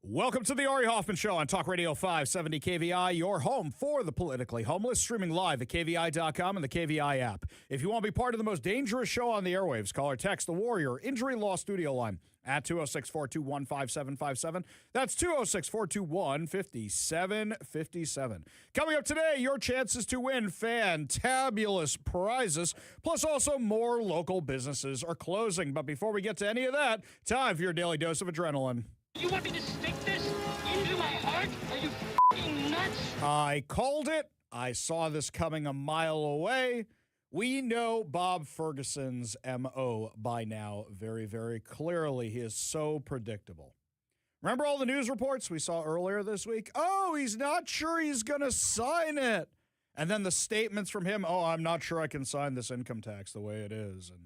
Welcome to the Ari Hoffman Show on Talk Radio 570 KVI, your home for the politically homeless, streaming live at KVI.com and the KVI app. If you want to be part of the most dangerous show on the airwaves, call or text the Warrior Injury Law Studio line at 206-421-5757. That's 206-421-5757. Coming up today, your chances to win fantabulous prizes, plus also more local businesses are closing. But before we get to any of that, time for your daily dose of adrenaline. You want me to stick this into my heart? Are you f***ing nuts? I called it. I saw this coming a mile away. We know Bob Ferguson's M.O. by now very, very clearly. He is so predictable. Remember all the news reports we saw earlier this week? Oh, he's not sure he's going to sign it. And then the statements from him, oh, I'm not sure I can sign this income tax the way it is. And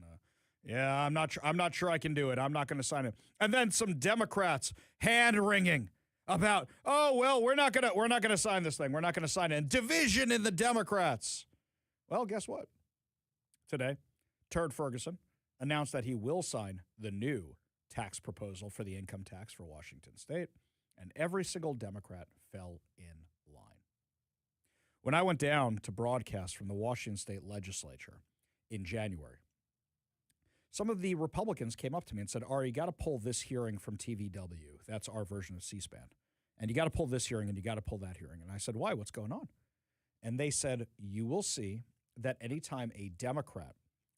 yeah, I'm not sure I can do it. I'm not going to sign it. And then some Democrats hand-wringing about, oh, well, we're not going to sign this thing. We're not going to sign it. And division in the Democrats. Well, guess what? Today, Turd Ferguson announced that he will sign the new tax proposal for the income tax for Washington State, and every single Democrat fell in line. When I went down to broadcast from the Washington State legislature in January, some of the Republicans came up to me and said, Ari, you got to pull this hearing from TVW. That's our version of C-SPAN. And you got to pull this hearing and you got to pull that hearing. And I said, why? What's going on? And they said, you will see that anytime a Democrat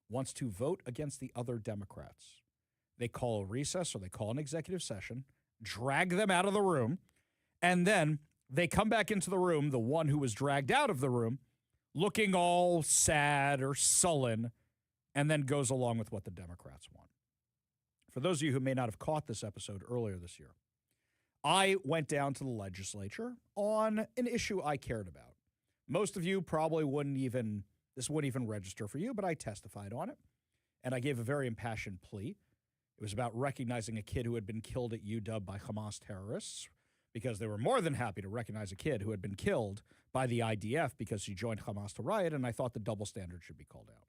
wants to vote against the other Democrats, they call a recess or they call an executive session, drag them out of the room, and then they come back into the room, the one who was dragged out of the room, looking all sad or sullen, and then goes along with what the Democrats want. For those of you who may not have caught this episode earlier this year, I went down to the legislature on an issue I cared about. Most of you probably wouldn't even register for you, but I testified on it, and I gave a very impassioned plea. It was about recognizing a kid who had been killed at UW by Hamas terrorists, because they were more than happy to recognize a kid who had been killed by the IDF because he joined Hamas to riot, and I thought the double standard should be called out.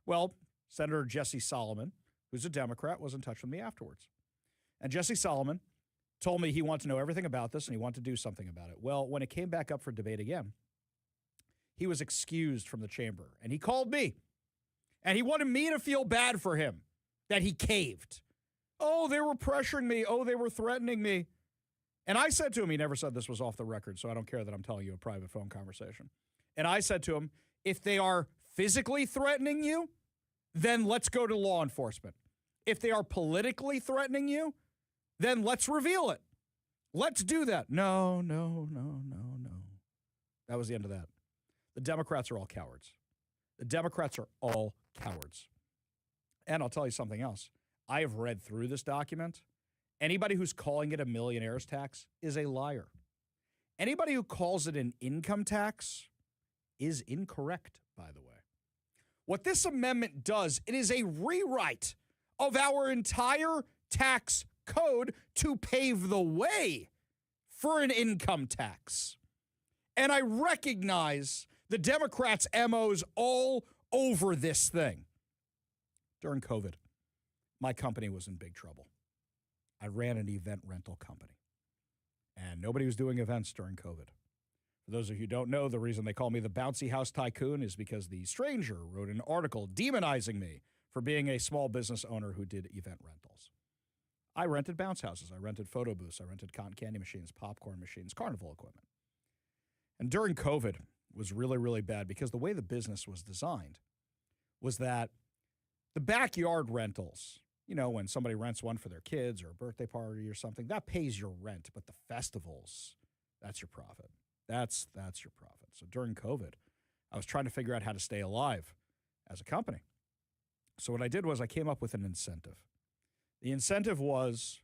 Well, Senator Jesse Solomon, who's a Democrat, was in touch with me afterwards. And Jesse Solomon told me he wanted to know everything about this and he wanted to do something about it. Well, when it came back up for debate again, he was excused from the chamber. And he called me. And he wanted me to feel bad for him, that he caved. Oh, they were pressuring me. Oh, they were threatening me. And I said to him, he never said this was off the record, so I don't care that I'm telling you a private phone conversation. And I said to him, if they are physically threatening you, then let's go to law enforcement. If they are politically threatening you, then let's reveal it. Let's do that. No. That was the end of that. The Democrats are all cowards. The Democrats are all cowards. And I'll tell you something else. I have read through this document. Anybody who's calling it a millionaire's tax is a liar. Anybody who calls it an income tax is incorrect, by the way. What this amendment does, it is a rewrite of our entire tax code to pave the way for an income tax. And I recognize the Democrats' MOs all over this thing. During COVID, my company was in big trouble. I ran an event rental company, and nobody was doing events during COVID. For those of you who don't know, the reason they call me the bouncy house tycoon is because The Stranger wrote an article demonizing me for being a small business owner who did event rentals. I rented bounce houses. I rented photo booths. I rented cotton candy machines, popcorn machines, carnival equipment. And during COVID, it was really, really bad because the way the business was designed was that the backyard rentals, you know, when somebody rents one for their kids or a birthday party or something, that pays your rent. But the festivals, that's your profit. That's your profit. So during COVID, I was trying to figure out how to stay alive as a company. So what I did was I came up with an incentive. The incentive was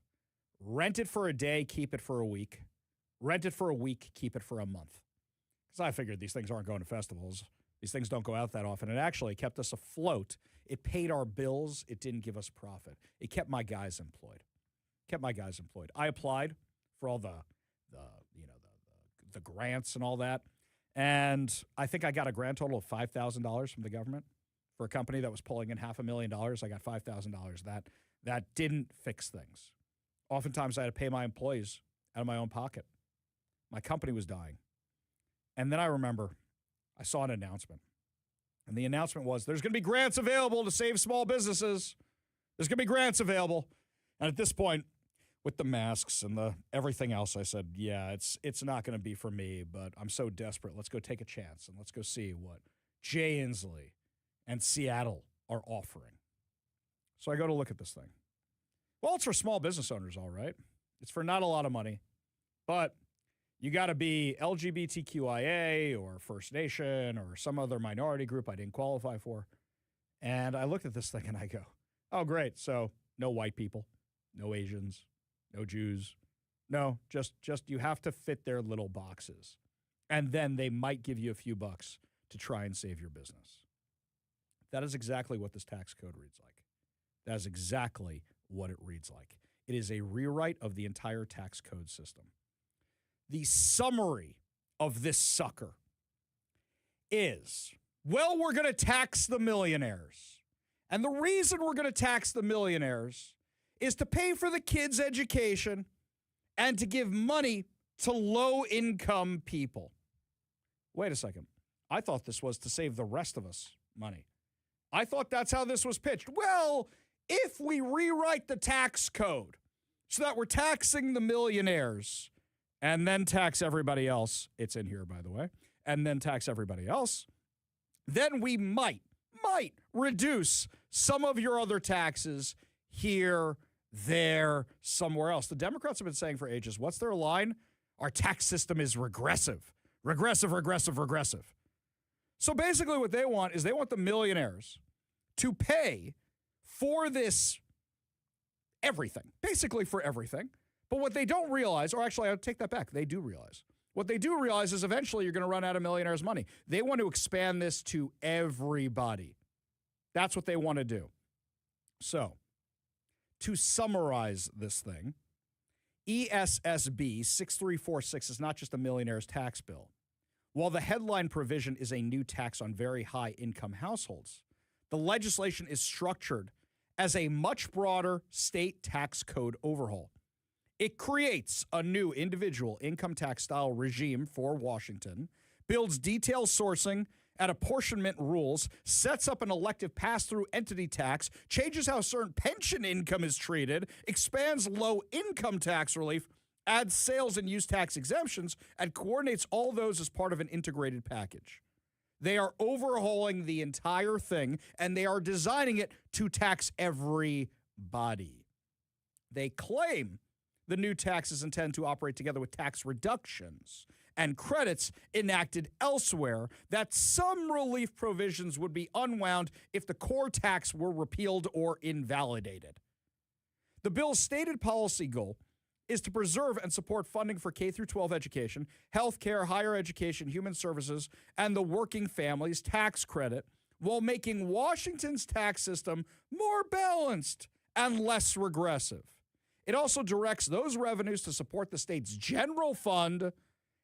rent it for a day, keep it for a week. Rent it for a week, keep it for a month. Because I figured these things aren't going to festivals. These things don't go out that often. It actually kept us afloat. It paid our bills. It didn't give us profit. It kept my guys employed. I applied for all the grants and all that. And I think I got a grand total of $5,000 from the government for a company that was pulling in $500,000. I got $5,000. That didn't fix things. Oftentimes I had to pay my employees out of my own pocket. My company was dying. And then I remember I saw an announcement. And the announcement was there's going to be grants available to save small businesses. There's going to be grants available. And at this point, with the masks and the everything else, I said, yeah, it's not going to be for me, but I'm so desperate. Let's go take a chance and let's go see what Jay Inslee and Seattle are offering. So I go to look at this thing. Well, it's for small business owners, all right. It's for not a lot of money, but you got to be LGBTQIA or First Nation or some other minority group I didn't qualify for. And I looked at this thing and I go, oh, great. So no white people, no Asians, no Jews. No, just you have to fit their little boxes. And then they might give you a few bucks to try and save your business. That is exactly what this tax code reads like. That is exactly what it reads like. It is a rewrite of the entire tax code system. The summary of this sucker is, well, we're going to tax the millionaires. And the reason we're going to tax the millionaires is to pay for the kids' education and to give money to low-income people. Wait a second. I thought this was to save the rest of us money. I thought that's how this was pitched. Well, if we rewrite the tax code so that we're taxing the millionaires and then tax everybody else, it's in here, by the way, and then tax everybody else, then we might reduce some of your other taxes here, there, somewhere else. The Democrats have been saying for ages, what's their line? Our tax system is regressive. Regressive, regressive, regressive. So basically what they want is they want the millionaires to pay for this everything, basically for everything. But what they don't realize, or actually I'll take that back, they do realize. What they do realize is eventually you're going to run out of millionaires' money. They want to expand this to everybody. That's what they want to do. So, to summarize this thing, ESSB 6346 is not just a millionaire's tax bill. While the headline provision is a new tax on very high-income households, the legislation is structured as a much broader state tax code overhaul. It creates a new individual income tax style regime for Washington, builds detailed sourcing and apportionment rules, sets up an elective pass-through entity tax, changes how certain pension income is treated, expands low-income tax relief, adds sales and use tax exemptions, and coordinates all those as part of an integrated package. They are overhauling the entire thing, and they are designing it to tax everybody. They claim the new taxes intend to operate together with tax reductions and credits enacted elsewhere, that some relief provisions would be unwound if the core tax were repealed or invalidated. The bill's stated policy goal is to preserve and support funding for K-12 education, healthcare, higher education, human services, and the working families tax credit, while making Washington's tax system more balanced and less regressive. It also directs those revenues to support the state's general fund,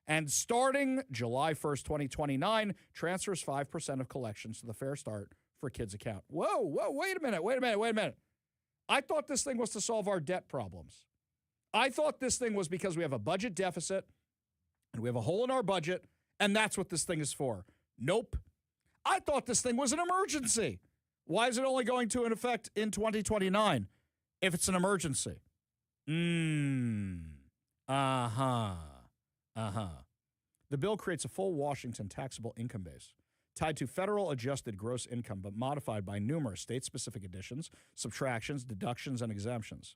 and starting July 1st, 2029, transfers 5% of collections to the Fair Start for Kids account. Whoa, wait a minute. I thought this thing was to solve our debt problems. I thought this thing was because we have a budget deficit and we have a hole in our budget, and that's what this thing is for. Nope. I thought this thing was an emergency. Why is it only going to in effect in 2029 if it's an emergency? The bill creates a full Washington taxable income base tied to federal adjusted gross income, but modified by numerous state-specific additions, subtractions, deductions, and exemptions.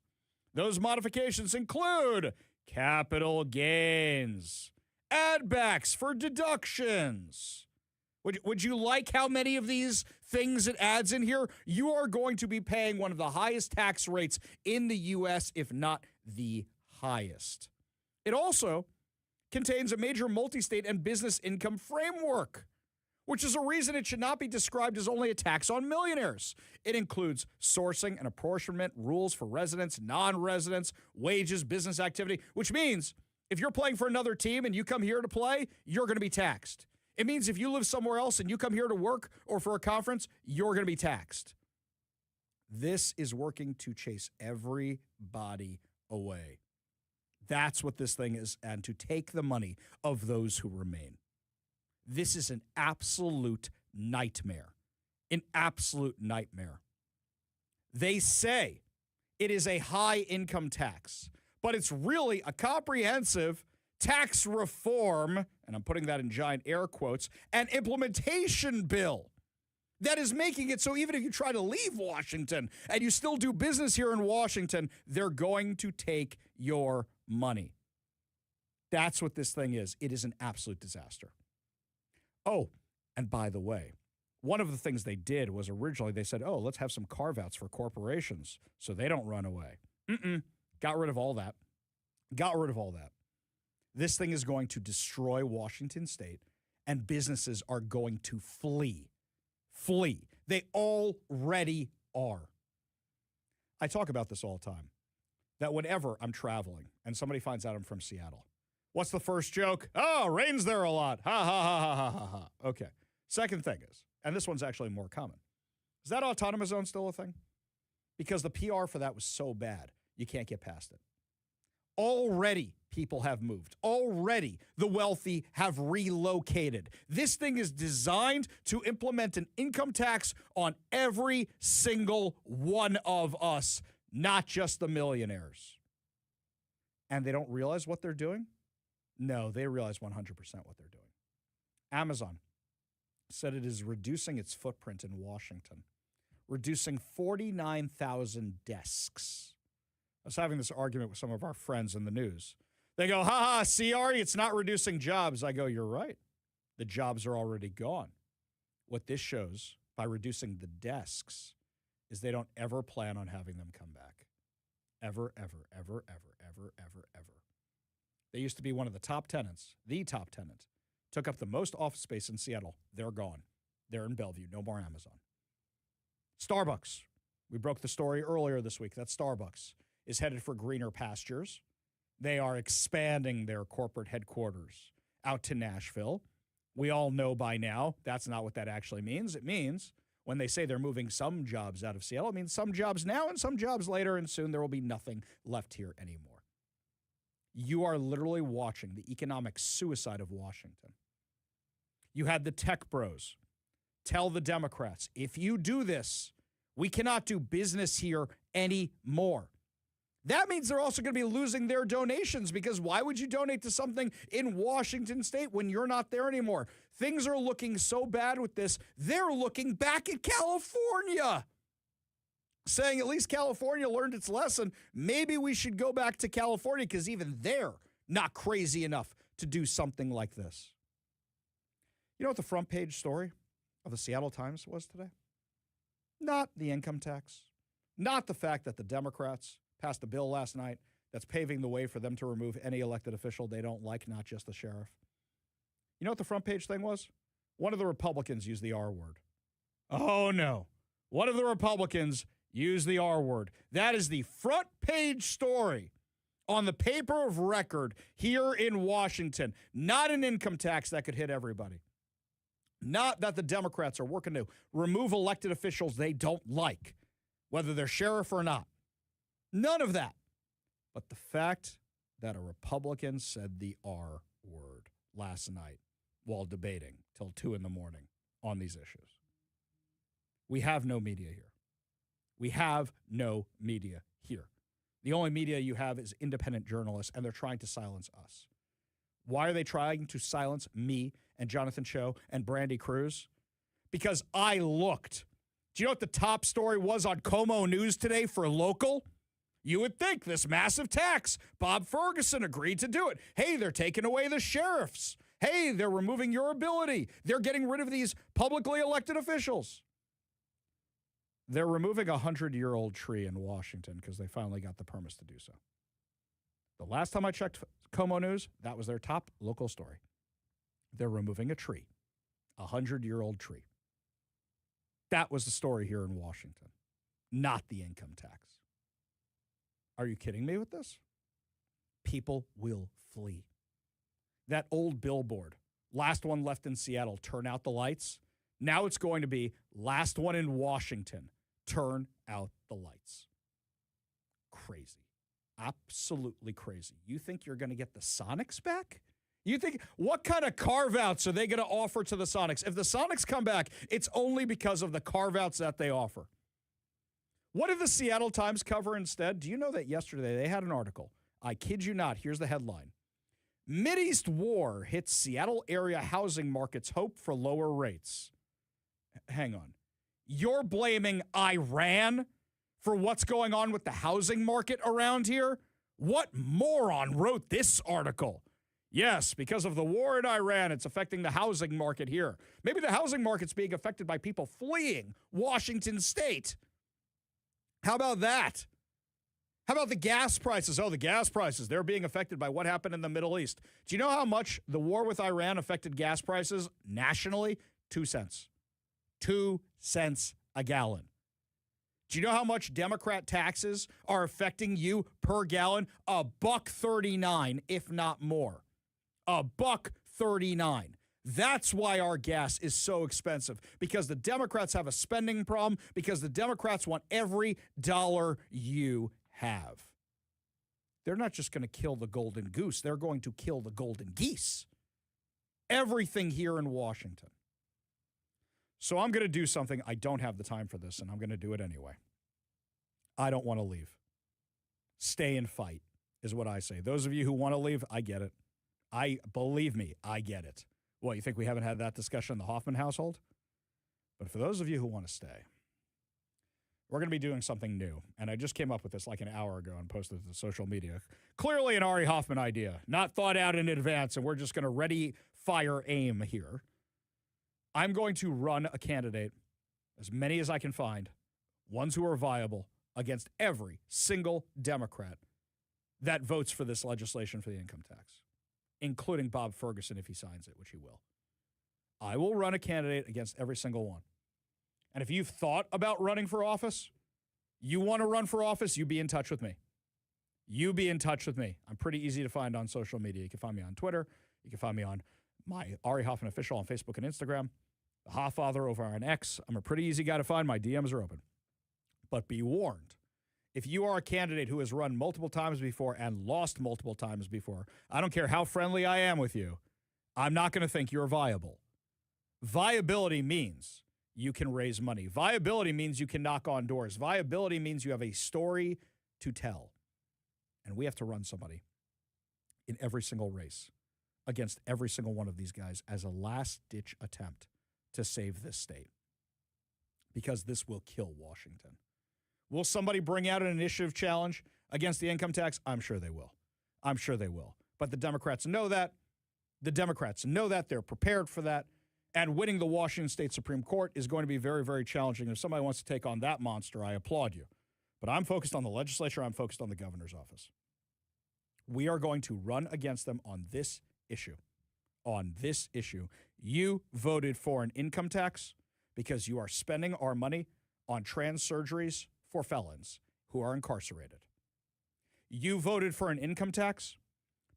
Those modifications include capital gains, add-backs for deductions. Would you like how many of these things it adds in here? You are going to be paying one of the highest tax rates in the U.S., if not the highest. It also contains a major multi-state and business income framework, which is a reason it should not be described as only a tax on millionaires. It includes sourcing and apportionment rules for residents, non-residents, wages, business activity, which means if you're playing for another team and you come here to play, you're going to be taxed. It means if you live somewhere else and you come here to work or for a conference, you're going to be taxed. This is working to chase everybody away. That's what this thing is, and to take the money of those who remain. This is an absolute nightmare. An absolute nightmare. They say it is a high income tax, but it's really a comprehensive tax reform, and I'm putting that in giant air quotes, an implementation bill that is making it so even if you try to leave Washington and you still do business here in Washington, they're going to take your money. That's what this thing is. It is an absolute disaster. Oh, and by the way, one of the things they did was originally they said, oh, let's have some carve-outs for corporations so they don't run away. Got rid of all that. Got rid of all that. This thing is going to destroy Washington State, and businesses are going to flee. Flee. They already are. I talk about this all the time, that whenever I'm traveling and somebody finds out I'm from Seattle, what's the first joke? Oh, rains there a lot. Ha, ha, ha, ha, ha, ha, ha. Okay. Second thing is, and this one's actually more common, is that autonomous zone still a thing? Because the PR for that was so bad, you can't get past it. Already, people have moved. Already, the wealthy have relocated. This thing is designed to implement an income tax on every single one of us, not just the millionaires. And they don't realize what they're doing? No, they realize 100% what they're doing. Amazon said it is reducing its footprint in Washington, reducing 49,000 desks. I was having this argument with some of our friends in the news. They go, ha, see, Ari, it's not reducing jobs. I go, you're right. The jobs are already gone. What this shows, by reducing the desks, is they don't ever plan on having them come back. Ever, ever, ever, ever, ever, ever, ever. They used to be one of the top tenants, the top tenant. Took up the most office space in Seattle. They're gone. They're in Bellevue. No more Amazon. Starbucks. We broke the story earlier this week that Starbucks is headed for greener pastures. They are expanding their corporate headquarters out to Nashville. We all know by now that's not what that actually means. It means when they say they're moving some jobs out of Seattle, it means some jobs now and some jobs later, and soon there will be nothing left here anymore. You are literally watching the economic suicide of Washington. You had the tech bros tell the Democrats, if you do this, we cannot do business here anymore. That means they're also going to be losing their donations, because why would you donate to something in Washington State when you're not there anymore? Things are looking so bad with this, they're looking back at California, saying at least California learned its lesson. Maybe we should go back to California because even they're not crazy enough to do something like this. You know what the front page story of the Seattle Times was today? Not the income tax, not the fact that the Democrats passed a bill last night that's paving the way for them to remove any elected official they don't like, not just the sheriff. You know what the front page thing was? One of the Republicans used the R word. Oh, no. One of the Republicans used the R word. That is the front page story on the paper of record here in Washington. Not an income tax that could hit everybody. Not that the Democrats are working to remove elected officials they don't like, whether they're sheriff or not. None of that. But the fact that a Republican said the R word last night while debating till 2 a.m. on these issues. We have no media here. We have no media here. The only media you have is independent journalists, and they're trying to silence us. Why are they trying to silence me and Jonathan Cho and Brandy Cruz? Because I looked. Do you know what the top story was on Como News today for local? You would think this massive tax. Bob Ferguson agreed to do it. Hey, they're taking away the sheriffs. Hey, they're removing your ability. They're getting rid of these publicly elected officials. They're removing a 100-year-old tree in Washington because they finally got the permits to do so. The last time I checked Como News, that was their top local story. They're removing a tree, a 100-year-old tree. That was the story here in Washington, not the income tax. Are you kidding me with this? People will flee. That old billboard, last one left in Seattle, turn out the lights. Now it's going to be last one in Washington, turn out the lights. Crazy. Absolutely crazy. You think you're going to get the Sonics back? You think, what kind of carve-outs are they going to offer to the Sonics? If the Sonics come back, it's only because of the carve-outs that they offer. What did the Seattle Times cover instead? Do you know that yesterday they had an article? I kid you not. Here's the headline. Mideast war hits Seattle area housing market's hope for lower rates. Hang on. You're blaming Iran for what's going on with the housing market around here? What moron wrote this article? Yes, because of the war in Iran, it's affecting the housing market here. Maybe the housing market's being affected by people fleeing Washington State. How about that? How about the gas prices? Oh, the gas prices, they're being affected by what happened in the Middle East. Do you know how much the war with Iran affected gas prices nationally? 2 cents. 2 cents a gallon. Do you know how much Democrat taxes are affecting you per gallon? $1.39, if not more. $1.39. That's why our gas is so expensive, because the Democrats have a spending problem, because the Democrats want every dollar you have. They're not just going to kill the golden goose. They're going to kill the golden geese. Everything here in Washington. So I'm going to do something. I don't have the time for this, and I'm going to do it anyway. I don't want to leave. Stay and fight is what I say. Those of you who want to leave, I get it. Believe me, I get it. What, you think we haven't had that discussion in the Hoffman household? But for those of you who want to stay, we're going to be doing something new. And I just came up with this like an hour ago and posted it to social media. Clearly an Ari Hoffman idea, not thought out in advance, and we're just going to ready, fire, aim here. I'm going to run a candidate, as many as I can find, ones who are viable, against every single Democrat that votes for this legislation for the income tax, including Bob Ferguson if he signs it, which he will. I will run a candidate against every single one. And if you've thought about running for office, you want to run for office, you be in touch with me. You be in touch with me. I'm pretty easy to find on social media. You can find me on Twitter. You can find me on my Ari Hoffman Official on Facebook and Instagram. The Hofffather over on X. I'm a pretty easy guy to find. My DMs are open. But be warned, if you are a candidate who has run multiple times before and lost multiple times before, I don't care how friendly I am with you, I'm not going to think you're viable. Viability means you can raise money. Viability means you can knock on doors. Viability means you have a story to tell. And we have to run somebody in every single race against every single one of these guys as a last-ditch attempt to save this state. Because this will kill Washington. Will somebody bring out an initiative challenge against the income tax? I'm sure they will. I'm sure they will. But the Democrats know that. The Democrats know that. They're prepared for that. And winning the Washington State Supreme Court is going to be very, very challenging. If somebody wants to take on that monster, I applaud you. But I'm focused on the legislature. I'm focused on the governor's office. We are going to run against them on this issue. On this issue. You voted for an income tax because you are spending our money on trans surgeries for felons who are incarcerated. You voted for an income tax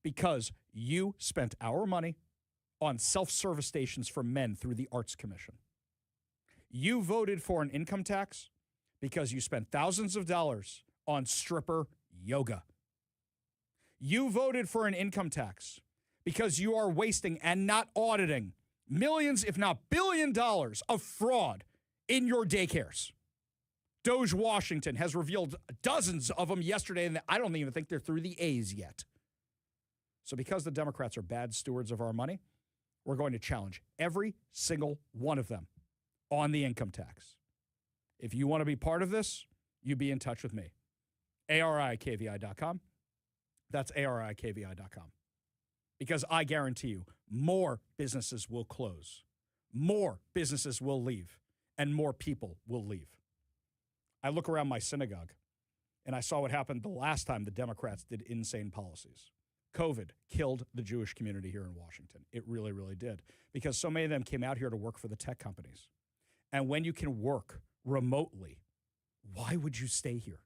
because you spent our money on self-service stations for men through the Arts Commission. You voted for an income tax because you spent thousands of dollars on stripper yoga. You voted for an income tax because you are wasting and not auditing millions, if not $1 billion of fraud in your daycares. Doge Washington has revealed dozens of them yesterday, and I don't even think they're through the A's yet. So because the Democrats are bad stewards of our money, we're going to challenge every single one of them on the income tax. If you want to be part of this, you be in touch with me. ARIKVI.com. That's ARIKVI.com. Because I guarantee you, more businesses will close, more businesses will leave, and more people will leave. I look around my synagogue, and I saw what happened the last time the Democrats did insane policies. COVID killed the Jewish community here in Washington. It really, really did, because so many of them came out here to work for the tech companies. And when you can work remotely, why would you stay here?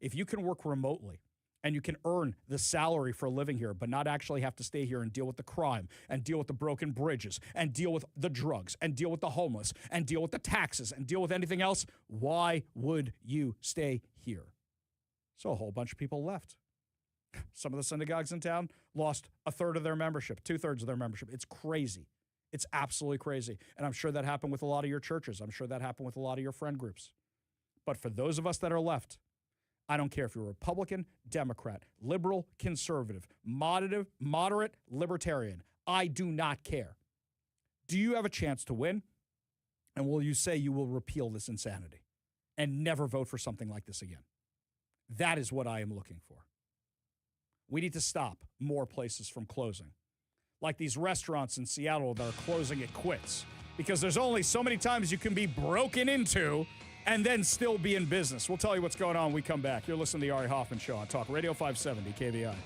If you can work remotely and you can earn the salary for living here, but not actually have to stay here and deal with the crime and deal with the broken bridges and deal with the drugs and deal with the homeless and deal with the taxes and deal with anything else, why would you stay here? So a whole bunch of people left. Some of the synagogues in town lost a third of their membership, 2/3 of their membership. It's crazy. It's absolutely crazy. And I'm sure that happened with a lot of your churches. I'm sure that happened with a lot of your friend groups. But for those of us that are left, I don't care if you're Republican, Democrat, liberal, conservative, moderate, libertarian. I do not care. Do you have a chance to win? And will you say you will repeal this insanity and never vote for something like this again? That is what I am looking for. We need to stop more places from closing. Like these restaurants in Seattle that are closing it quits. Because there's only so many times you can be broken into and then still be in business. We'll tell you what's going on when we come back. You're listening to the Ari Hoffman Show on Talk Radio 570 KBI.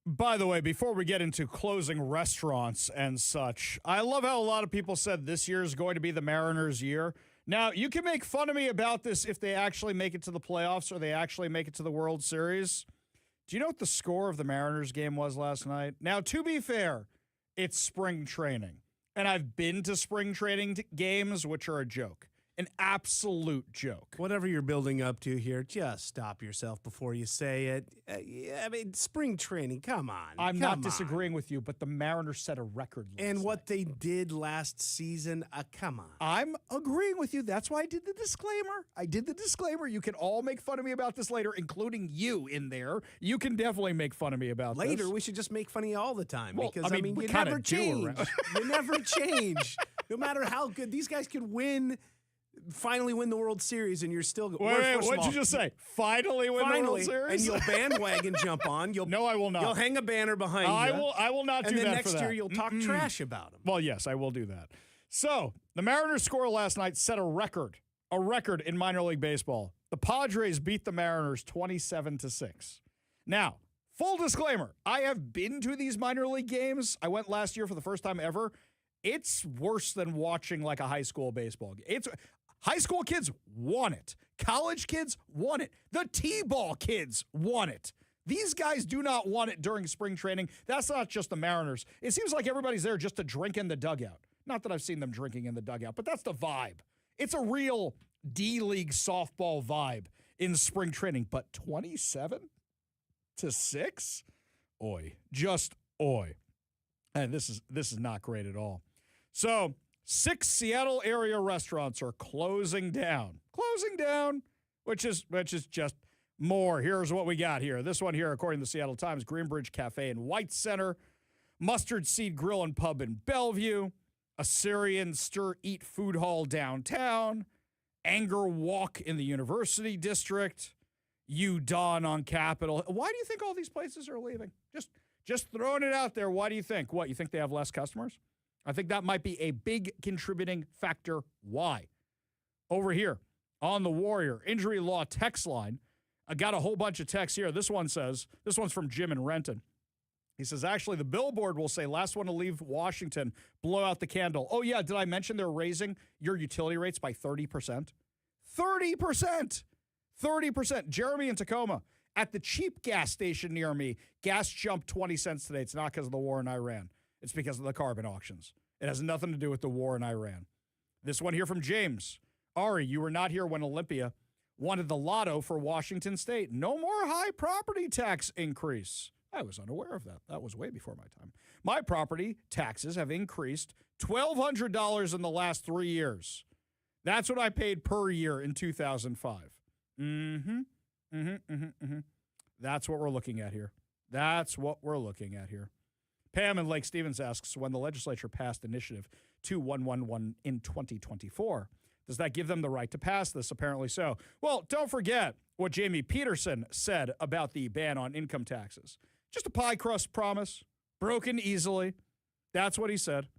By the way, before we get into closing restaurants and such, I love how a lot of people said this year is going to be the Mariners' year. Now, you can make fun of me about this if they actually make it to the playoffs or they actually make it to the World Series. Do you know what the score of the Mariners game was last night? Now, to be fair, it's spring training. And I've been to spring training games, which are a joke. An absolute joke. Whatever you're building up to here, just stop yourself before you say it. Yeah, I mean, spring training, come on. I'm not disagreeing with you, but the Mariners set a record last And what night. they did last season, come on. I'm agreeing with you. That's why I did the disclaimer. You can all make fun of me about this later, including you in there. You can definitely make fun of me about this. Later, we should just make fun of you all the time. Well, because, I mean, we you kinda never do change. around- You never change. No matter how good. These guys could finally win the World Series, and you're still... Wait, what'd you just say? Finally win the World Series? And you'll bandwagon jump on. No, I will not. You'll hang a banner behind you. I will not do that for that. And then next year, you'll talk trash about them. Well, yes, I will do that. So, the Mariners score last night set a record in minor league baseball. The Padres beat the Mariners 27-6. Now, full disclaimer, I have been to these minor league games. I went last year for the first time ever. It's worse than watching like a high school baseball game. High school kids want it. College kids want it. The T-ball kids want it. These guys do not want it during spring training. That's not just the Mariners. It seems like everybody's there just to drink in the dugout. Not that I've seen them drinking in the dugout, but that's the vibe. It's a real D-League softball vibe in spring training. But 27-6? Oi. Just oi. And this is not great at all. So 6 Seattle area restaurants are closing down, which is just more. Here's what we got here. This one here, according to the Seattle Times, Greenbridge Cafe in White Center, Mustard Seed Grill and Pub in Bellevue, Assyrian Stir Eat Food Hall downtown, Anger Walk in the University District, U-Dawn on Capitol. Why do you think all these places are leaving? Just throwing it out there. Why do you think? What, you think they have less customers? I think that might be a big contributing factor. Why? Over here on the Warrior Injury Law text line, I got a whole bunch of texts here. This one's from Jim in Renton. He says, actually, the billboard will say, last one to leave Washington, blow out the candle. Oh, yeah, did I mention they're raising your utility rates by 30%? 30%! 30%. Jeremy in Tacoma, at the cheap gas station near me, gas jumped 20 cents today. It's not because of the war in Iran. It's because of the carbon auctions. It has nothing to do with the war in Iran. This one here from James. Ari, you were not here when Olympia wanted the lotto for Washington State. No more high property tax increase. I was unaware of that. That was way before my time. My property taxes have increased $1,200 in the last 3 years. That's what I paid per year in 2005. That's what we're looking at here. Pam in Lake Stevens asks, when the legislature passed Initiative 2111 in 2024, does that give them the right to pass this? Apparently so. Well, don't forget what Jamie Peterson said about the ban on income taxes. Just a pie crust promise, broken easily. That's what he said.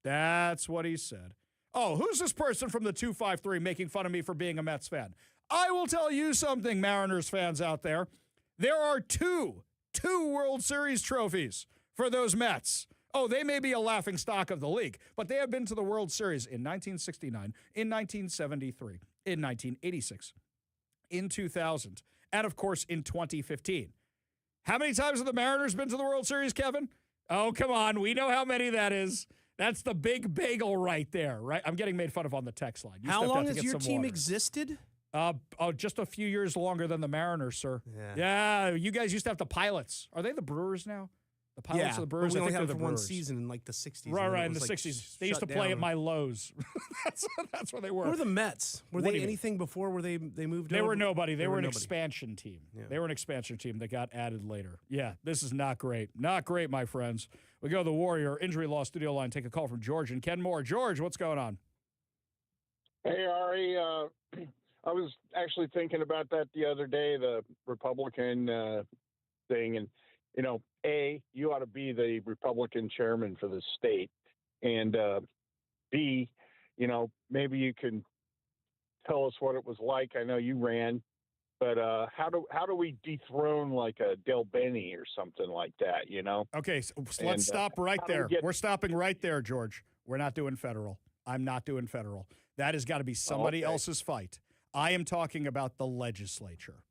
Oh, who's this person from the 253 making fun of me for being a Mets fan? I will tell you something, Mariners fans out there. There are two World Series trophies for those Mets. Oh, they may be a laughing stock of the league, but they have been to the World Series in 1969, in 1973, in 1986, in 2000, and of course in 2015. How many times have the Mariners been to the World Series, Kevin? Oh, come on. We know how many that is. That's the big bagel right there, right? I'm getting made fun of on the text line. How long has your team existed? Just a few years longer than the Mariners, sir. Yeah, you guys used to have the Pilots. Are they the Brewers now? The Pilots of the Brewers? We only I think had they're it the for one Brewers. season in like the 60s. Right, in the 60s. They used to play at my Lowe's. That's where they were. Who were the Mets? Were they anything before where they moved They over? were nobody. They were an nobody. expansion team. Yeah. They were an expansion team that got added later. Yeah, this is not great. Not great, my friends. We go to the Warrior Injury Law studio line. Take a call from George and Ken Moore. George, what's going on? Hey, Ari. I was actually thinking about that the other day, the Republican thing. And, you know, A, you ought to be the Republican chairman for the state. And B, you know, maybe you can tell us what it was like. I know you ran. But how do we dethrone like a Del Benny or something like that, you know? Okay, so let's stop right there. We're stopping right there, George. We're not doing federal. I'm not doing federal. That has got to be somebody else's fight. I am talking about the legislature.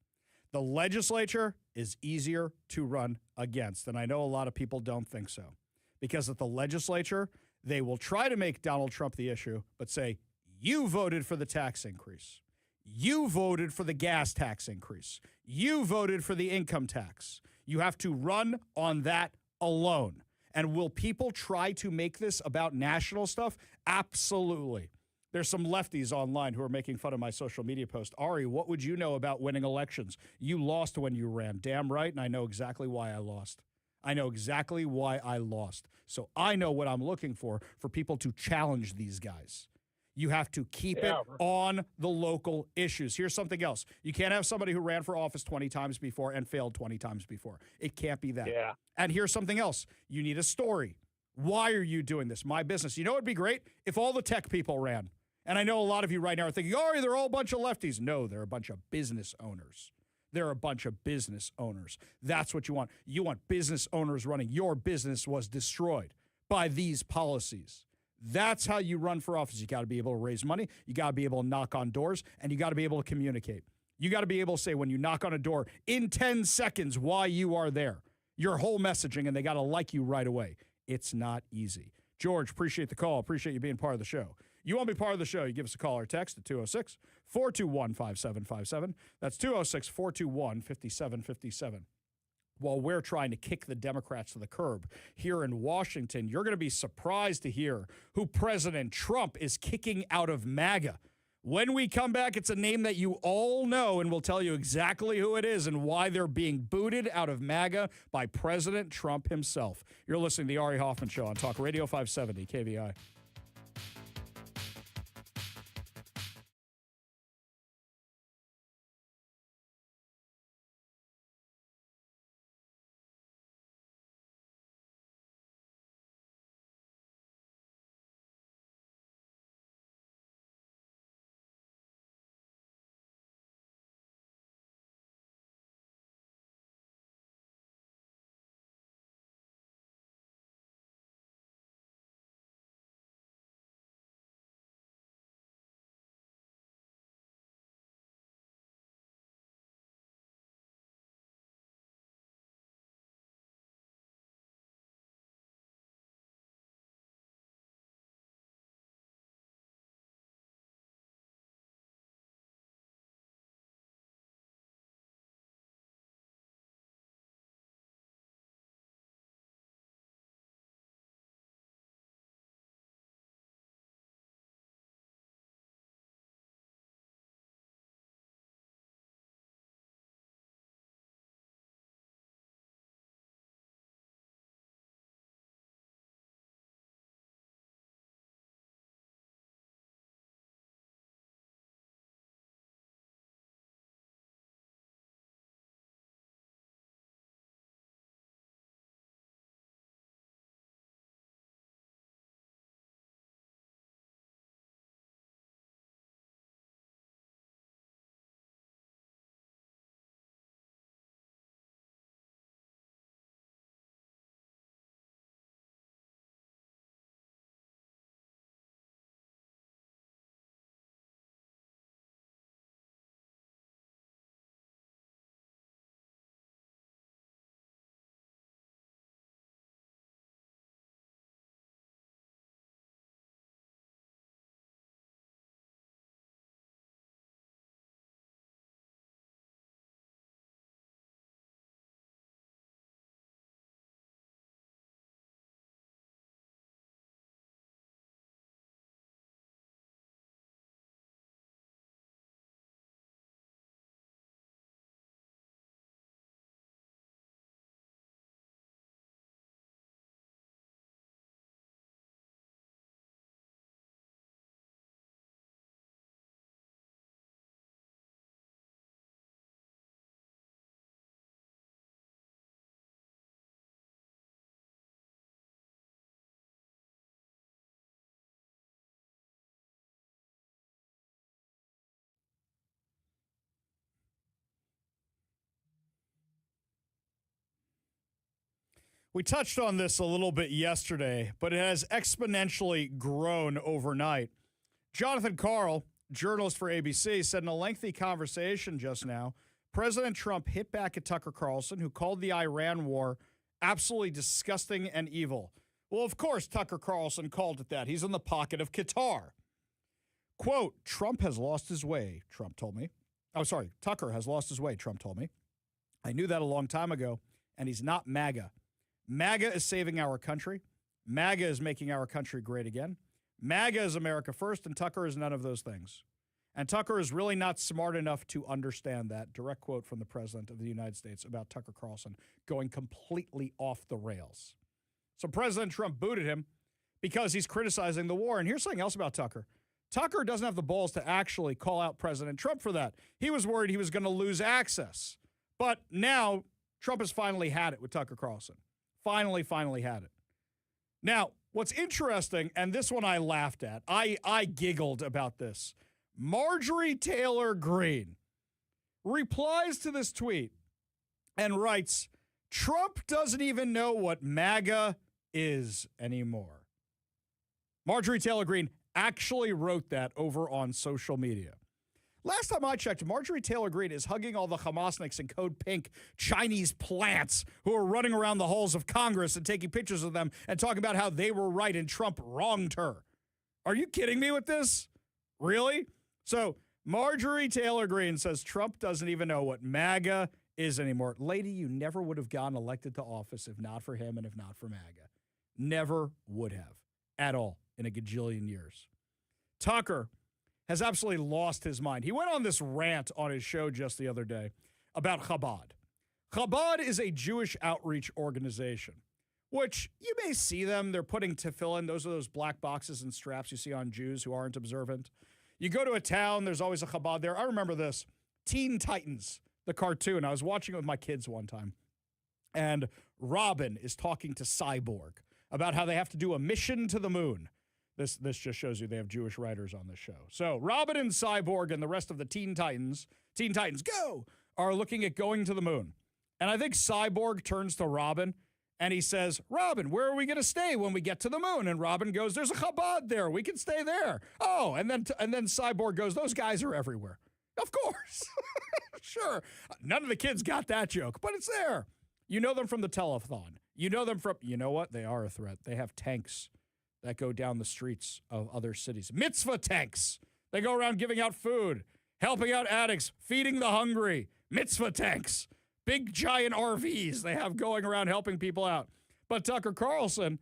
The legislature is easier to run against, and I know a lot of people don't think so. Because at the legislature, they will try to make Donald Trump the issue, but say, You voted for the tax increase. You voted for the gas tax increase. You voted for the income tax. You have to run on that alone. And will people try to make this about national stuff? Absolutely. There's some lefties online who are making fun of my social media post. Ari, what would you know about winning elections? You lost when you ran. Damn right, and I know exactly why I lost. I know exactly why I lost. So I know what I'm looking for people to challenge these guys. You have to keep it on the local issues. Here's something else. You can't have somebody who ran for office 20 times before and failed 20 times before. It can't be that. Yeah. And here's something else. You need a story. Why are you doing this? My business. You know, it'd be great if all the tech people ran. And I know a lot of you right now are thinking, oh, they're all a bunch of lefties. No, they're a bunch of business owners. They're a bunch of business owners. That's what you want. You want business owners running. Your business was destroyed by these policies. That's how you run for office. You got to be able to raise money. You got to be able to knock on doors, and you got to be able to communicate. You got to be able to say when you knock on a door in 10 seconds why you are there. Your whole messaging, and they got to like you right away. It's not easy. George, appreciate the call. Appreciate you being part of the show. You want to be part of the show, you give us a call or text at 206-421-5757. That's 206-421-5757. While we're trying to kick the Democrats to the curb here in Washington, you're going to be surprised to hear who President Trump is kicking out of MAGA. When we come back, it's a name that you all know, and we'll tell you exactly who it is and why they're being booted out of MAGA by President Trump himself. You're listening to the Ari Hoffman Show on Talk Radio 570 KVI. We touched on this a little bit yesterday, but it has exponentially grown overnight. Jonathan Karl, journalist for ABC, said in a lengthy conversation just now, President Trump hit back at Tucker Carlson, who called the Iran war absolutely disgusting and evil. Well, of course, Tucker Carlson called it that. He's in the pocket of Qatar. Quote, Trump has lost his way, Trump told me. Oh, sorry, Tucker has lost his way, Trump told me. I knew that a long time ago, and he's not MAGA. MAGA is saving our country. MAGA is making our country great again. MAGA is America first, and Tucker is none of those things. And Tucker is really not smart enough to understand that. Direct quote from the President of the United States about Tucker Carlson going completely off the rails. So President Trump booted him because he's criticizing the war. And here's something else about Tucker. Tucker doesn't have the balls to actually call out President Trump for that. He was worried he was going to lose access. But now Trump has finally had it with Tucker Carlson. Finally had it. Now, what's interesting, and this one I laughed at, I giggled about this. Marjorie Taylor Greene replies to this tweet and writes, Trump doesn't even know what MAGA is anymore. Marjorie Taylor Greene actually wrote that over on social media. Last time I checked, Marjorie Taylor Greene is hugging all the Hamasniks in Code Pink Chinese plants who are running around the halls of Congress and taking pictures of them and talking about how they were right and Trump wronged her. Are you kidding me with this? Really? So Marjorie Taylor Greene says Trump doesn't even know what MAGA is anymore. Lady, you never would have gotten elected to office if not for him and if not for MAGA. Never would have at all in a gajillion years. Tucker has absolutely lost his mind. He went on this rant on his show just the other day about Chabad. Chabad is a Jewish outreach organization, which you may see them. They're putting tefillin. Those are those black boxes and straps you see on Jews who aren't observant. You go to a town, there's always a Chabad there. I remember this. Teen Titans, the cartoon. I was watching it with my kids one time, and Robin is talking to Cyborg about how they have to do a mission to the moon. This just shows you they have Jewish writers on this show. So Robin and Cyborg and the rest of the Teen Titans go, are looking at going to the moon. And I think Cyborg turns to Robin and he says, Robin, where are we going to stay when we get to the moon? And Robin goes, there's a Chabad there. We can stay there. Oh, and then Cyborg goes, those guys are everywhere. Of course. Sure. None of the kids got that joke, but it's there. You know them from the telethon. You know them from, you know what? They are a threat. They have tanks that go down the streets of other cities. Mitzvah tanks. They go around giving out food, helping out addicts, feeding the hungry. Mitzvah tanks. Big giant RVs they have going around helping people out. But Tucker Carlson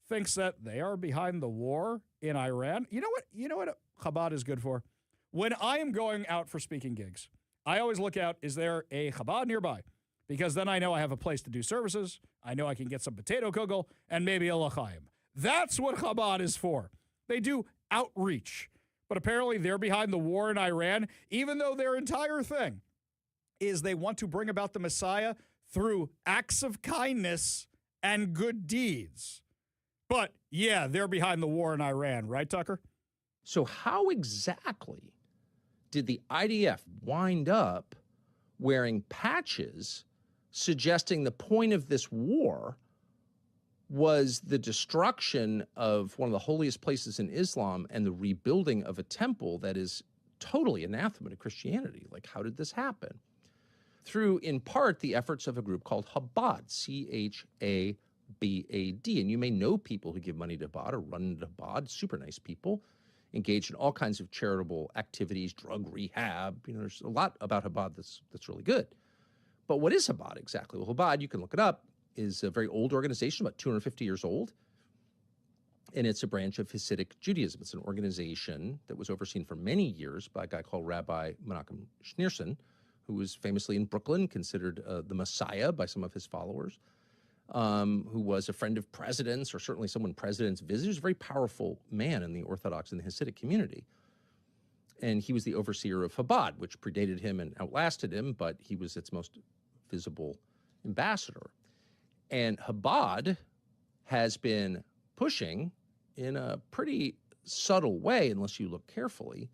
thinks that they are behind the war in Iran. You know what Chabad is good for? When I am going out for speaking gigs, I always look out, is there a Chabad nearby? Because then I know I have a place to do services. I know I can get some potato kugel and maybe a l'chaim. That's what Chabad is for. They do outreach. But apparently they're behind the war in Iran, even though their entire thing is they want to bring about the Messiah through acts of kindness and good deeds. But, yeah, they're behind the war in Iran, right, Tucker? So how exactly did the IDF wind up wearing patches suggesting the point of this war was the destruction of one of the holiest places in Islam and the rebuilding of a temple that is totally anathema to Christianity? Like, how did this happen? Through, in part, the efforts of a group called Chabad, Chabad. And you may know people who give money to Chabad or run into Chabad, super nice people, engaged in all kinds of charitable activities, drug rehab. You know, there's a lot about Chabad that's really good. But what is Chabad exactly? Well, Chabad, you can look it up, is a very old organization, about 250 years old. And it's a branch of Hasidic Judaism. It's an organization that was overseen for many years by a guy called Rabbi Menachem Schneerson, who was famously in Brooklyn, considered the Messiah by some of his followers, who was a friend of presidents, or certainly someone presidents visited. He was a very powerful man in the Orthodox and the Hasidic community. And he was the overseer of Chabad, which predated him and outlasted him, but he was its most visible ambassador. And Chabad has been pushing in a pretty subtle way, unless you look carefully,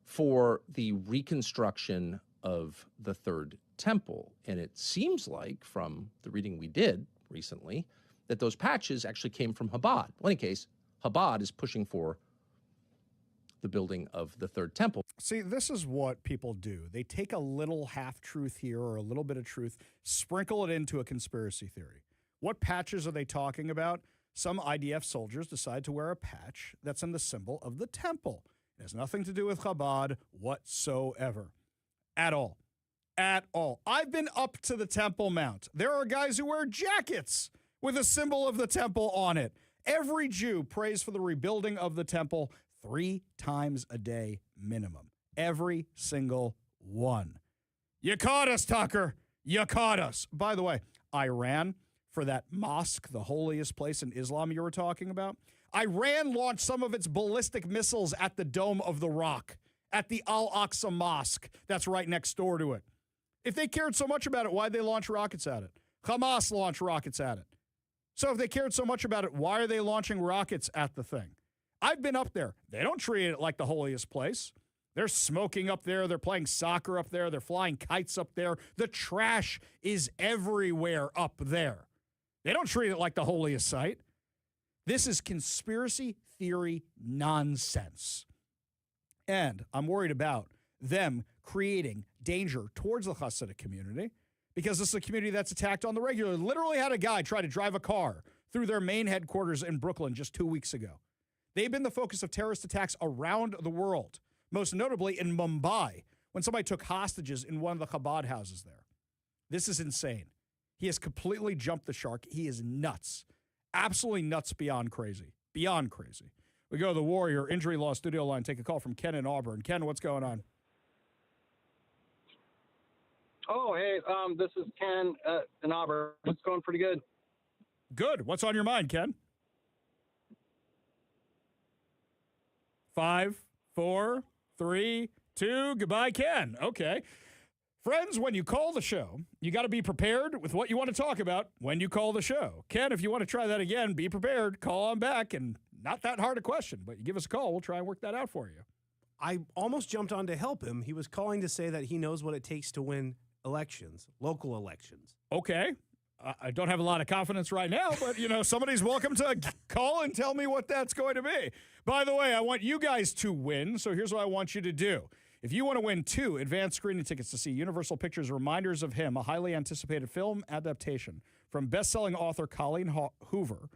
for the reconstruction of the Third Temple. And it seems like, from the reading we did recently, that those patches actually came from Chabad. Well, in any case, Chabad is pushing for the building of the Third Temple. See, this is what people do. They take a little half-truth here or a little bit of truth, sprinkle it into a conspiracy theory. What patches are they talking about? Some IDF soldiers decide to wear a patch that's in the symbol of the temple. It has nothing to do with Chabad whatsoever. At all. At all. I've been up to the Temple Mount. There are guys who wear jackets with a symbol of the temple on it. Every Jew prays for the rebuilding of the temple 3 times a day minimum. Every single one. You caught us, Tucker. You caught us. By the way, Iran, for that mosque, the holiest place in Islam you were talking about, Iran launched some of its ballistic missiles at the Dome of the Rock, at the Al-Aqsa Mosque that's right next door to it. If they cared so much about it, why'd they launch rockets at it? Hamas launched rockets at it. So if they cared so much about it, why are they launching rockets at the thing? I've been up there. They don't treat it like the holiest place. They're smoking up there. They're playing soccer up there. They're flying kites up there. The trash is everywhere up there. They don't treat it like the holiest site. This is conspiracy theory nonsense. And I'm worried about them creating danger towards the Hasidic community because this is a community that's attacked on the regular. Literally had a guy try to drive a car through their main headquarters in Brooklyn just 2 weeks ago. They've been the focus of terrorist attacks around the world, most notably in Mumbai, when somebody took hostages in one of the Chabad houses there. This is insane. He has completely jumped the shark. He is nuts. Absolutely nuts beyond crazy. Beyond crazy. We go to the Warrior Injury Law Studio line, take a call from Ken in Auburn. Ken, what's going on? Oh, hey, this is Ken in Auburn. It's going pretty good. Good. What's on your mind, Ken? 5, 4, 3, 2. Goodbye, Ken. Okay. Friends, when you call the show, you got to be prepared with what you want to talk about when you call the show. Ken, if you want to try that again, be prepared. Call on back, and not that hard a question, but you give us a call. We'll try and work that out for you. I almost jumped on to help him. He was calling to say that he knows what it takes to win elections, local elections. Okay. I don't have a lot of confidence right now, but, somebody's welcome to call and tell me what that's going to be. By the way, I want you guys to win, so here's what I want you to do. If you want to win 2 advanced screening tickets to see Universal Pictures' Reminders of Him, a highly anticipated film adaptation from best-selling author Colleen Hoover,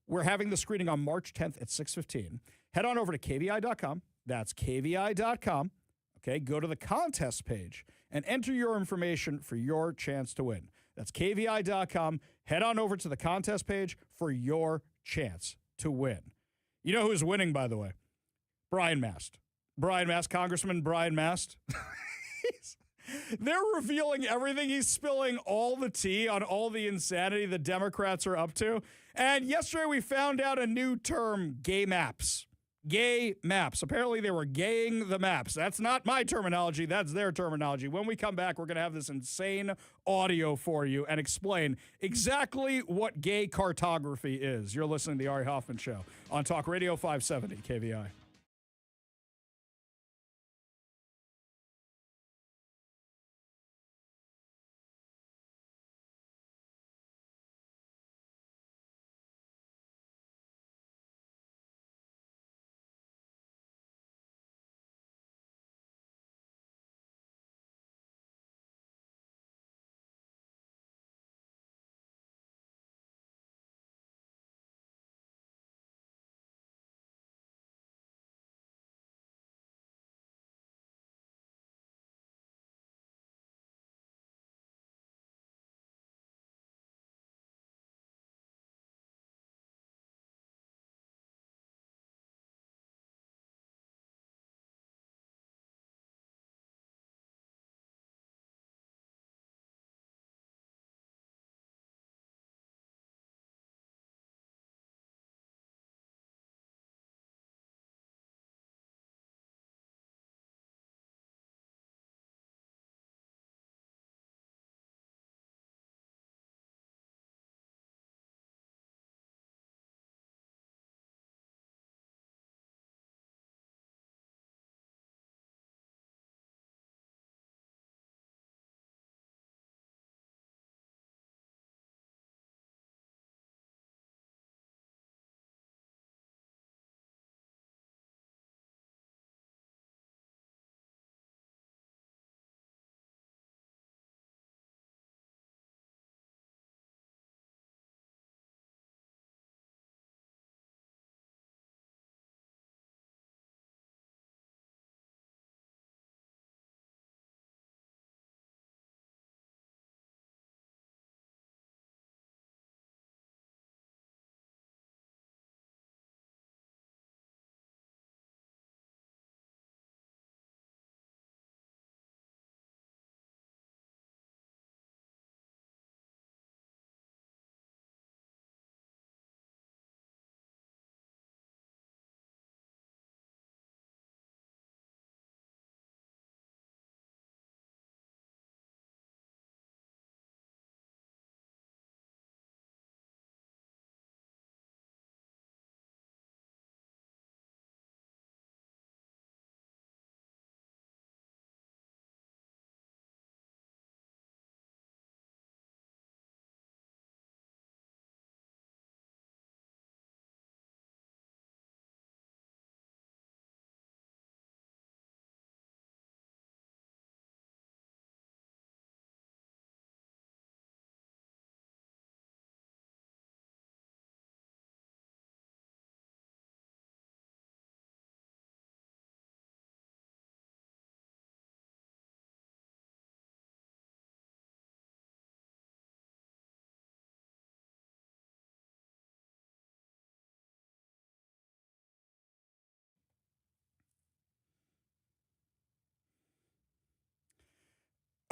we're having the screening on March 10th at 6:15. Head on over to kvi.com. That's kvi.com. Okay, go to the contest page and enter your information for your chance to win. That's kvi.com. Head on over to the contest page for your chance to win. You know who's winning, by the way? Brian Mast. Brian Mast, Congressman Brian Mast. They're revealing everything. He's spilling all the tea on all the insanity the Democrats are up to. And yesterday we found out a new term, gay maps. Gay maps. Apparently they were gaying the maps. That's not my terminology. That's their terminology. When we come back, we're going to have this insane audio for you and explain exactly what gay cartography is. You're listening to the Ari Hoffman Show on Talk Radio 570 KVI.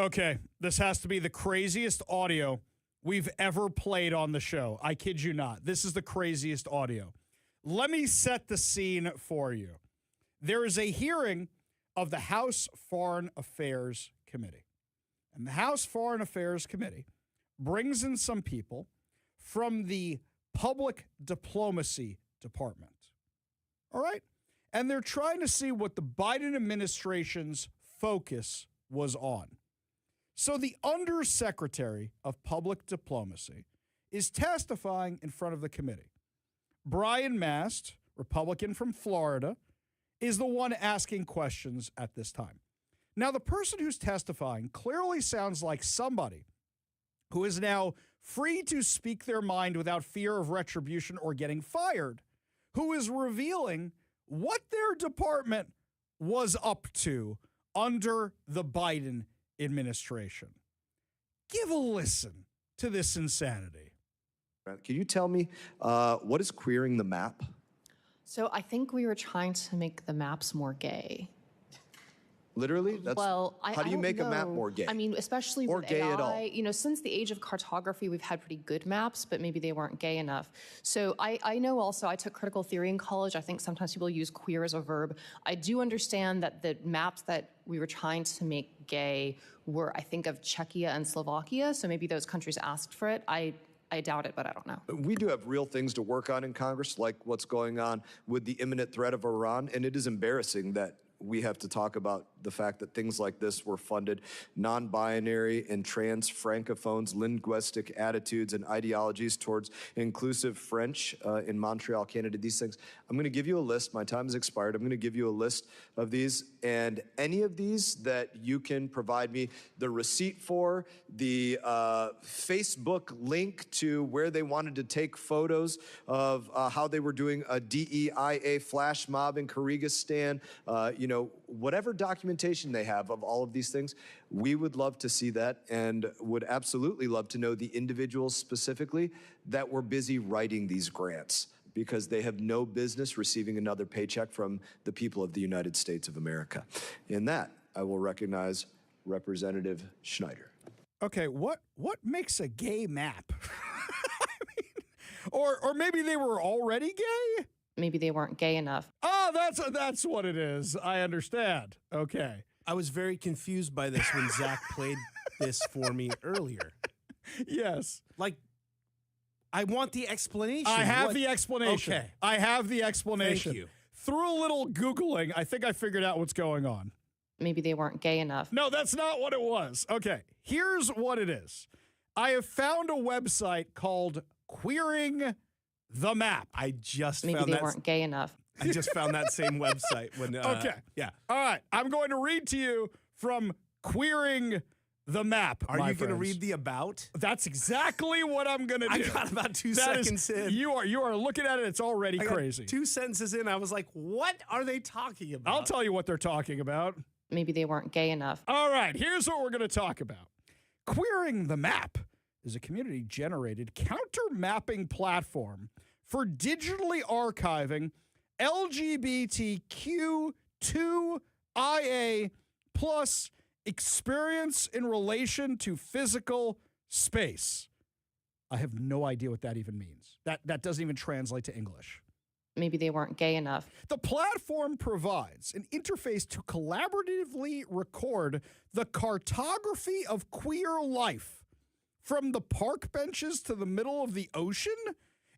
Okay, this has to be the craziest audio we've ever played on the show. I kid you not. This is the craziest audio. Let me set the scene for you. There is a hearing of the House Foreign Affairs Committee. And the House Foreign Affairs Committee brings in some people from the Public Diplomacy Department. All right? And they're trying to see what the Biden administration's focus was on. So the Undersecretary of Public Diplomacy is testifying in front of the committee. Brian Mast, Republican from Florida, is the one asking questions at this time. Now, the person who's testifying clearly sounds like somebody who is now free to speak their mind without fear of retribution or getting fired, who is revealing what their department was up to under the Biden administration. Give a listen to this insanity. Can you tell me what is queering the map? So I think we were trying to make the maps more gay. Literally? How do you make a map know. more gay? I mean, especially or with gay AI, at all? you know, since the age of cartography, we've had pretty good maps, but maybe they weren't gay enough. So I know also, I took critical theory in college. I think sometimes people use queer as a verb. I do understand that the maps that we were trying to make gay were, I think, of Czechia and Slovakia. So maybe those countries asked for it. I doubt it, but I don't know. We do have real things to work on in Congress, like what's going on with the imminent threat of Iran, and it is embarrassing that we have to talk about the fact that things like this were funded. Non-binary and trans francophones, linguistic attitudes and ideologies towards inclusive French in Montreal, Canada, these things. I'm going to give you a list. My time has expired. I'm going to give you a list of these, and any of these that you can provide me the receipt for, the Facebook link to where they wanted to take photos of how they were doing a DEIA flash mob in Kyrgyzstan, whatever documentation they have of all of these things, we would love to see that and would absolutely love to know the individuals specifically that were busy writing these grants, because they have no business receiving another paycheck from the people of the United States of America. In that, I will recognize Representative Schneider. Okay, what makes a gay map? I mean, or maybe they were already gay? Maybe they weren't gay enough. Oh, that's what it is. I understand. Okay. I was very confused by this when Zach played this for me earlier. Yes. Like, I want the explanation. I have the explanation. Okay. I have the explanation. Thank you. Through a little Googling, I think I figured out what's going on. Maybe they weren't gay enough. No, that's not what it was. Okay, here's what it is. I have found a website called Queering the Map. I just Maybe found they weren't gay enough. I just found that same website when. Okay. Yeah. All right. I'm going to read to you from Queering the Map. Are you going to read the about? That's exactly what I'm going to do. I got about 2 That seconds in. You are looking at it. It's already I got crazy. 2 sentences in, I was like, what are they talking about? I'll tell you what they're talking about. Maybe they weren't gay enough. All right. Here's what we're going to talk about. Queering the Map is a community-generated counter-mapping platform for digitally archiving LGBTQ2IA plus experience in relation to physical space. I have no idea what that even means. That doesn't even translate to English. Maybe they weren't gay enough. The platform provides an interface to collaboratively record the cartography of queer life from the park benches to the middle of the ocean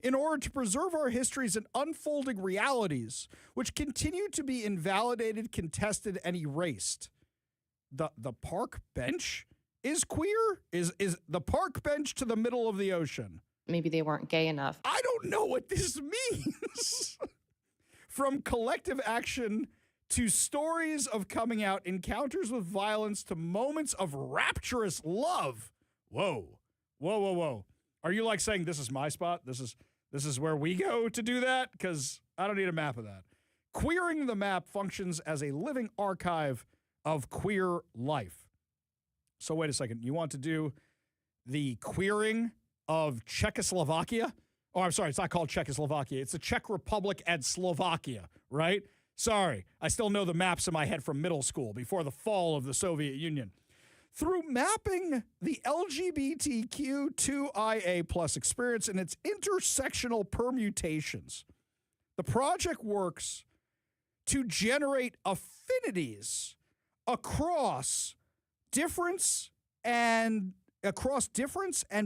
in order to preserve our histories and unfolding realities, which continue to be invalidated, contested, and erased. The park bench is queer? Is the park bench to the middle of the ocean? Maybe they weren't gay enough. I don't know what this means. From collective action to stories of coming out, encounters with violence to moments of rapturous love. Whoa. Whoa, whoa, whoa. Are you like saying this is my spot? This is where we go to do that? Because I don't need a map of that. Queering the Map functions as a living archive of queer life. So wait a second. You want to do the queering of Czechoslovakia? Oh, I'm sorry. It's not called Czechoslovakia. It's the Czech Republic and Slovakia, right? Sorry. I still know the maps in my head from middle school before the fall of the Soviet Union. through mapping the LGBTQ2IA plus experience and its intersectional permutations. The project works to generate affinities across difference and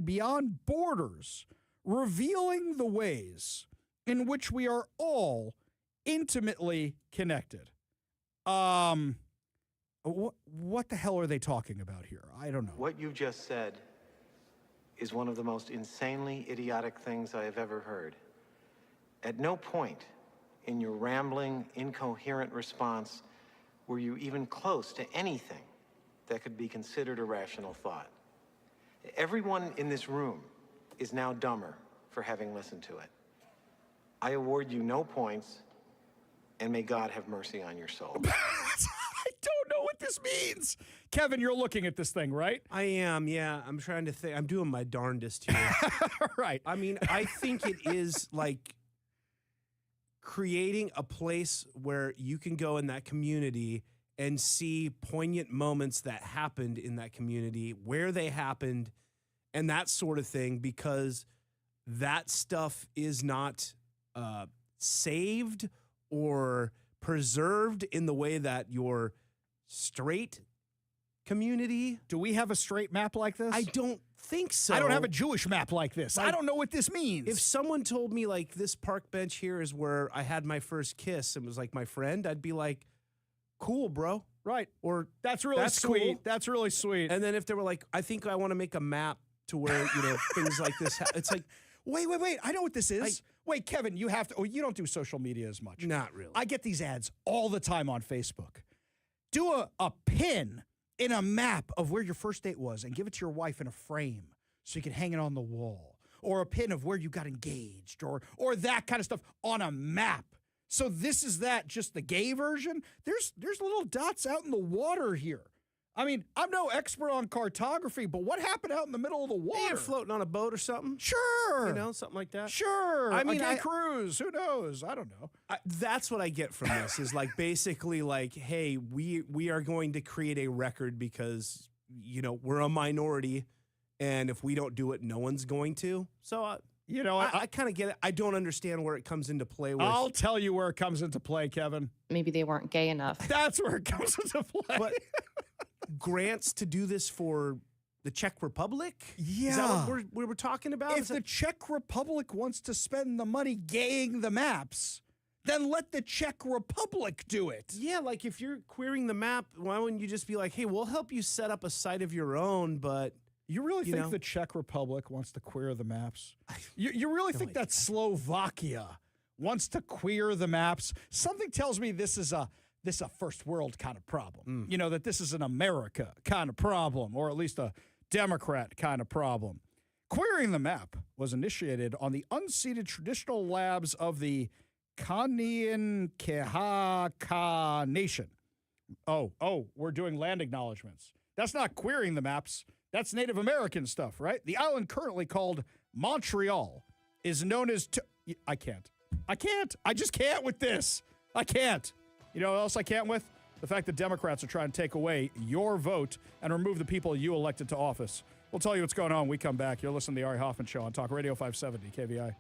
beyond borders, revealing the ways in which we are all intimately connected. What the hell are they talking about here? I don't know. What you just said is one of the most insanely idiotic things I have ever heard. At no point in your rambling, incoherent response were you even close to anything that could be considered a rational thought. Everyone in this room is now dumber for having listened to it. I award you no points, and may God have mercy on your soul. I don't know what this means. Kevin, you're looking at this thing, right? I am, yeah. I'm trying to think. I'm doing my darndest here. Right. I mean, I think it is like creating a place where you can go in that community and see poignant moments that happened in that community, where they happened, and that sort of thing, because that stuff is not saved or preserved in the way that your straight community. Do we have a straight map like this? I don't think so. I don't have a Jewish map like this. I don't know what this means. If someone told me, like, this park bench here is where I had my first kiss and was like my friend, I'd be like, cool, bro. Right. Or that's really sweet. Cool. That's really sweet. And then if they were like, I think I want to make a map to where, things like this, it's like, wait. I know what this is. Wait, Kevin, you have to, you don't do social media as much. Not really. I get these ads all the time on Facebook. Do a pin in a map of where your first date was and give it to your wife in a frame so you can hang it on the wall. Or a pin of where you got engaged or that kind of stuff on a map. So this is that, just the gay version. There's little dots out in the water here. I mean, I'm no expert on cartography, but what happened out in the middle of the water? You're floating on a boat or something? Sure. Something like that? Sure. I mean, a gay cruise. Who knows? I don't know. That's what I get from this is like basically like, hey, we are going to create a record because, we're a minority. And if we don't do it, no one's going to. So, I kind of get it. I don't understand where it comes into play with. I'll tell you where it comes into play, Kevin. Maybe they weren't gay enough. That's where it comes into play. But grants to do this for the Czech Republic? Yeah. Is that what we were talking about? If the Czech Republic wants to spend the money gaying the maps, then let the Czech Republic do it. Yeah, like if you're querying the map, why wouldn't you just be like, hey, we'll help you set up a site of your own, but... You really think the Czech Republic wants to queer the maps? You really think that Slovakia wants to queer the maps? Something tells me this is a first world kind of problem. That this is an America kind of problem, or at least a Democrat kind of problem. Queering the map was initiated on the unceded traditional lands of the Kanien'kehá:ka Nation. Oh, we're doing land acknowledgments. That's not queering the maps. That's Native American stuff, right? The island currently called Montreal is known as... I can't. I just can't with this. I can't. You know what else I can't with? The fact that Democrats are trying to take away your vote and remove the people you elected to office. We'll tell you what's going on when we come back. You're listening to the Ari Hoffman Show on Talk Radio 570 KVI.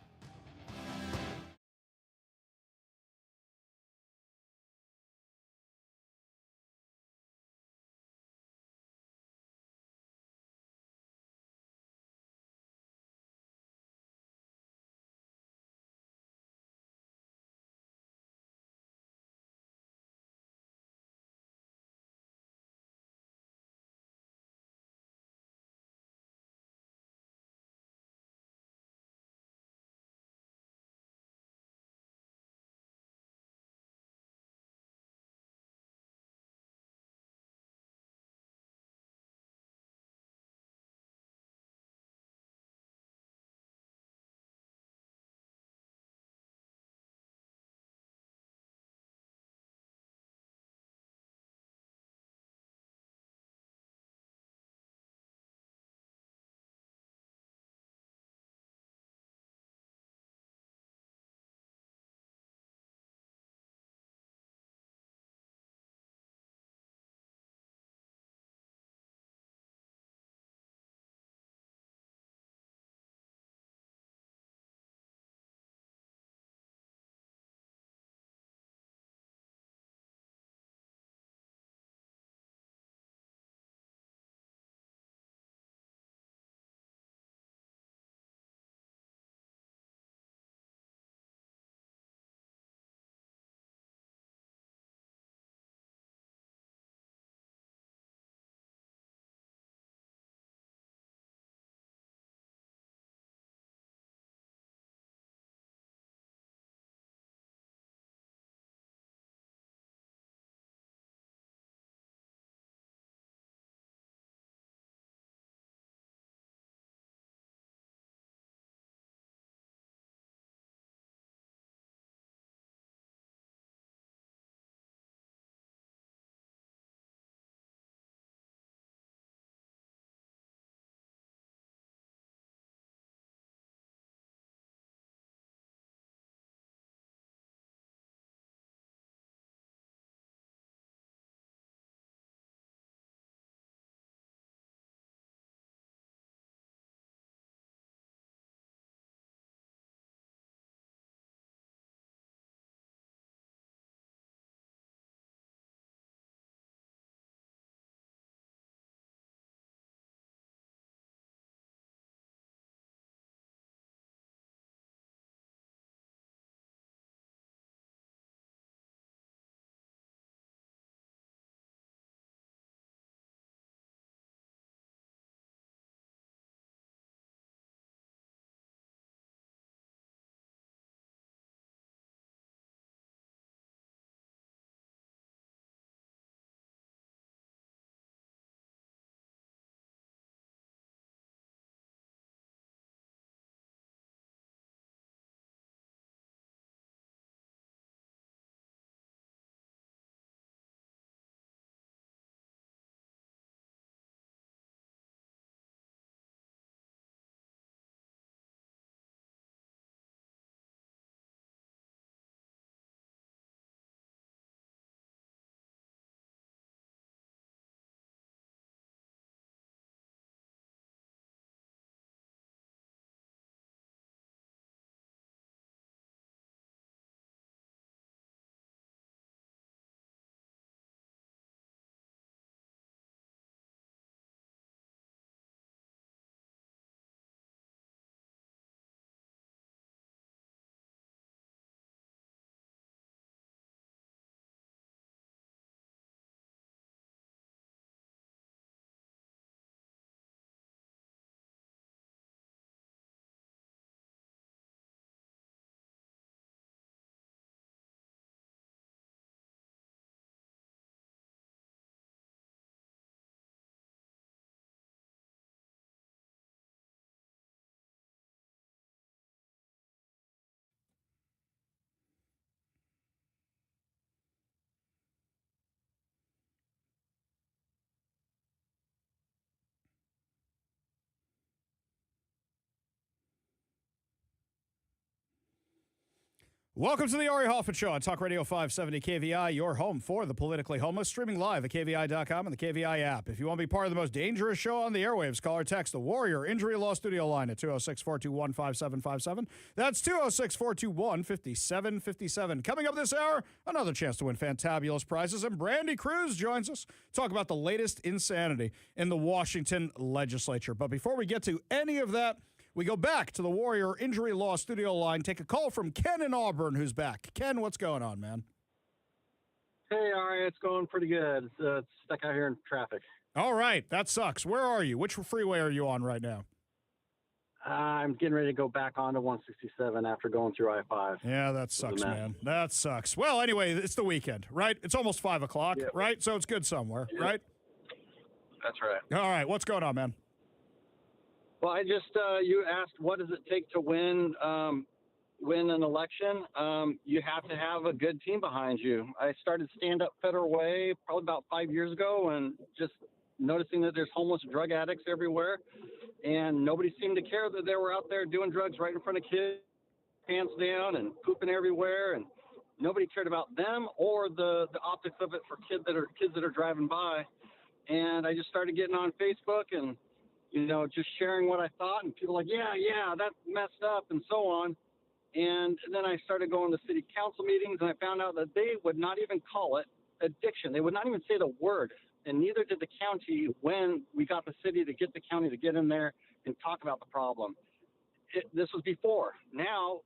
Welcome to the Ari Hoffman Show on Talk Radio 570 KVI, your home for the politically homeless, streaming live at KVI.com and the KVI app. If you want to be part of the most dangerous show on the airwaves, call or text the Warrior Injury Law Studio line at 206-421-5757. That's 206-421-5757. Coming up this hour, another chance to win fantabulous prizes, and Brandy Cruz joins us to talk about the latest insanity in the Washington legislature. But before we get to any of that, we go back to the Warrior Injury Law Studio line, take a call from Ken in Auburn, who's back. Ken, what's going on, man? Hey, Ari, it's going pretty good. It's stuck out here in traffic. All right, that sucks. Where are you? Which freeway are you on right now? I'm getting ready to go back onto 167 after going through I-5. Yeah, that sucks, man. That sucks. Well, anyway, it's the weekend, right? It's almost 5 o'clock, right? So it's good somewhere, right? That's right. All right, what's going on, man? Well, I just you asked what does it take to win an election. You have to have a good team behind you. I started Stand Up Federal Way probably about 5 years ago, and just noticing that there's homeless drug addicts everywhere, and nobody seemed to care that they were out there doing drugs right in front of kids, pants down and pooping everywhere, and nobody cared about them or the optics of it for kids that are driving by. And I just started getting on Facebook and just sharing what I thought, and people like, yeah, that's messed up, and so on. And then I started going to city council meetings, and I found out that they would not even call it addiction. They would not even say the word, and neither did the county when we got the city to get the county to get in there and talk about the problem. This was before. Now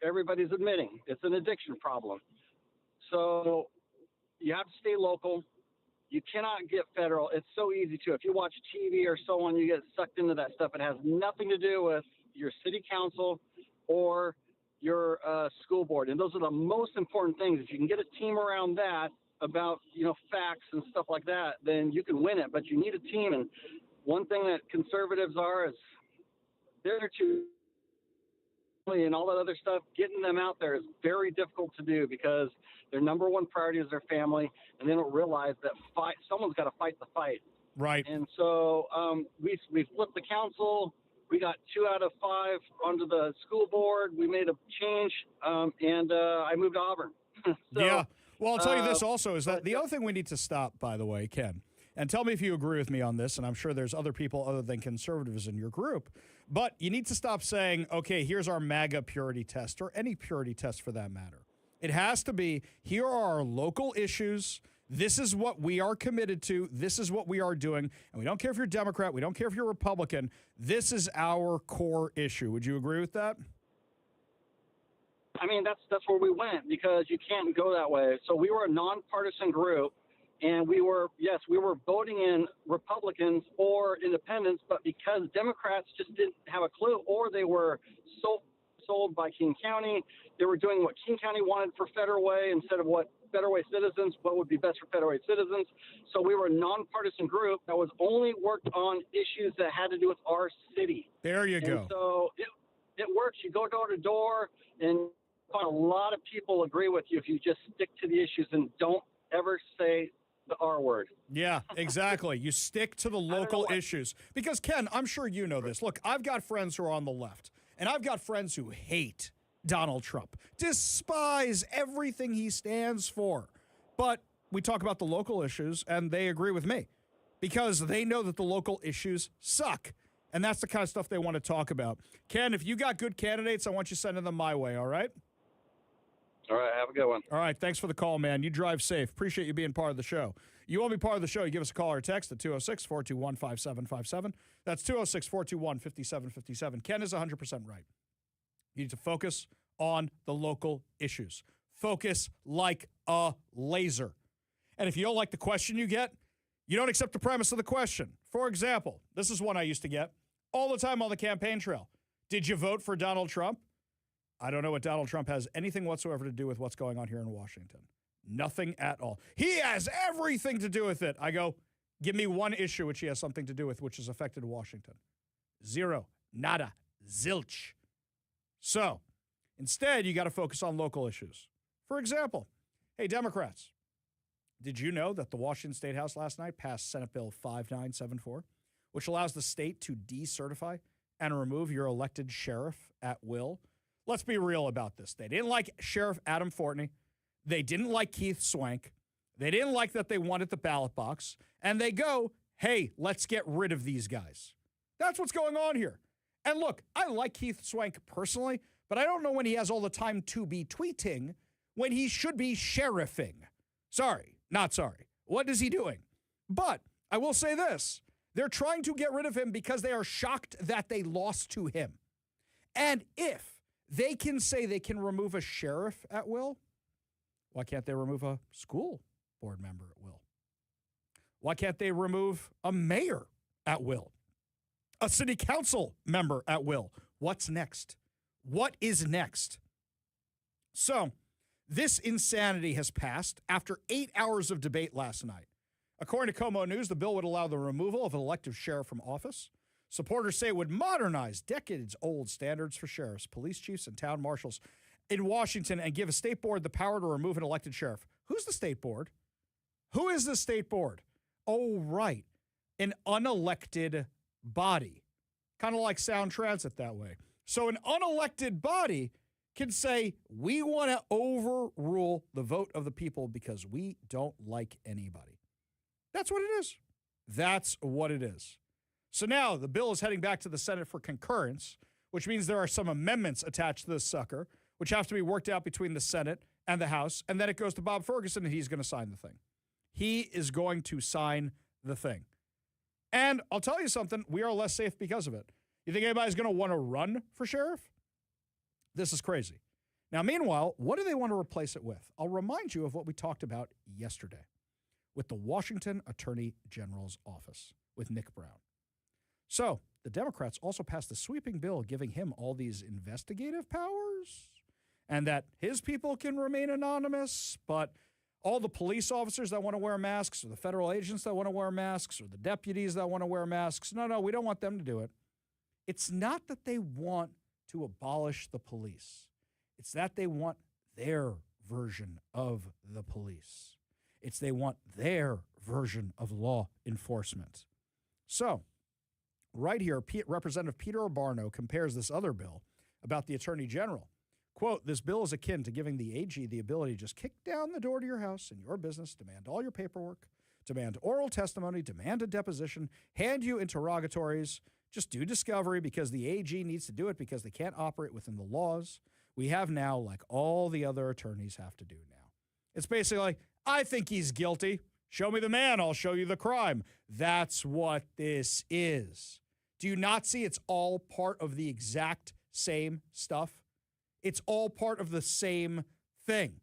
everybody's admitting it's an addiction problem. So you have to stay local. You cannot get federal. It's so easy to. If you watch TV or so on, you get sucked into that stuff. It has nothing to do with your city council or your school board. And those are the most important things. If you can get a team around that about, facts and stuff like that, then you can win it. But you need a team. And one thing that conservatives are is they're too, and all that other stuff, getting them out there is very difficult to do because their number one priority is their family, and they don't realize that someone's got to fight the fight. Right. And so we flipped the council. We got 2 out of 5 onto the school board. We made a change, and I moved to Auburn. Yeah. Well, I'll tell you this also is that the other thing we need to stop, by the way, Ken, and tell me if you agree with me on this, and I'm sure there's other people other than conservatives in your group, but you need to stop saying, okay, here's our MAGA purity test, or any purity test for that matter. It has to be, here are our local issues. This is what we are committed to. This is what we are doing. And we don't care if you're Democrat. We don't care if you're Republican. This is our core issue. Would you agree with that? I mean, that's where we went, because you can't go that way. So we were a nonpartisan group, and we were voting in Republicans or independents, but because Democrats just didn't have a clue, or they were so sold by King County, they were doing what King County wanted for Federal Way instead of what Federal Way citizens, what would be best for Federal Way citizens. So we were a nonpartisan group that was only worked on issues that had to do with our city. There you go. And so it works. You go door to door, and a lot of people agree with you if you just stick to the issues and don't ever say the R word. Yeah, exactly. You stick to the local issues. Because, Ken, I'm sure you know this. Look, I've got friends who are on the left, and I've got friends who hate Donald Trump, despise everything he stands for. But we talk about the local issues, and they agree with me because they know that the local issues suck. And that's the kind of stuff they want to talk about. Ken, if you got good candidates, I want you sending them my way, all right? All right, have a good one. All right, thanks for the call, man. You drive safe. Appreciate you being part of the show. You want to be part of the show, you give us a call or a text at 206-421-5757. That's 206-421-5757. Ken is 100% right. You need to focus on the local issues. Focus like a laser. And if you don't like the question you get, you don't accept the premise of the question. For example, this is one I used to get all the time on the campaign trail. Did you vote for Donald Trump? I don't know what Donald Trump has anything whatsoever to do with what's going on here in Washington. Nothing at all. He has everything to do with it. I go, give me one issue which he has something to do with, which has affected Washington. Zero. Nada. Zilch. So, instead, you got to focus on local issues. For example, hey, Democrats, did you know that the Washington State House last night passed Senate Bill 5974, which allows the state to decertify and remove your elected sheriff at will? Let's be real about this. They didn't like Sheriff Adam Fortney. They didn't like Keith Swank. They didn't like that they wanted the ballot box. And they go, hey, let's get rid of these guys. That's what's going on here. And look, I like Keith Swank personally, but I don't know when he has all the time to be tweeting when he should be sheriffing. Sorry, not sorry. What is he doing? But I will say this. They're trying to get rid of him because they are shocked that they lost to him. And if they can say they can remove a sheriff at will, why can't they remove a school board member at will? Why can't they remove a mayor at will? A city council member at will? What's next? What is next? So, this insanity has passed after 8 hours of debate last night. According to Como News, the bill would allow the removal of an elective sheriff from office. Supporters say it would modernize decades-old standards for sheriffs, police chiefs, and town marshals in Washington and give a state board the power to remove an elected sheriff. Who's the state board? Who is the state board? Oh, right. An unelected body. Kind of like Sound Transit that way. So an unelected body can say, we want to overrule the vote of the people because we don't like anybody. That's what it is. That's what it is. So now the bill is heading back to the Senate for concurrence, which means there are some amendments attached to this sucker, which have to be worked out between the Senate and the House, and then it goes to Bob Ferguson, and he's going to sign the thing. He is going to sign the thing. And I'll tell you something, we are less safe because of it. You think anybody's going to want to run for sheriff? This is crazy. Now, meanwhile, what do they want to replace it with? I'll remind you of what we talked about yesterday with the Washington Attorney General's office with Nick Brown. So the Democrats also passed a sweeping bill giving him all these investigative powers and that his people can remain anonymous, but all the police officers that want to wear masks or the federal agents that want to wear masks or the deputies that want to wear masks, no, we don't want them to do it. It's not that they want to abolish the police. It's that they want their version of the police. It's they want their version of law enforcement. So, right here, Representative Peter Obarno compares this other bill about the Attorney General. Quote, this bill is akin to giving the AG the ability to just kick down the door to your house and your business, demand all your paperwork, demand oral testimony, demand a deposition, hand you interrogatories, just do discovery because the AG needs to do it because they can't operate within the laws we have now like all the other attorneys have to do now. It's basically like, I think he's guilty. Show me the man, I'll show you the crime. That's what this is. Do you not see it's all part of the exact same stuff? It's all part of the same thing.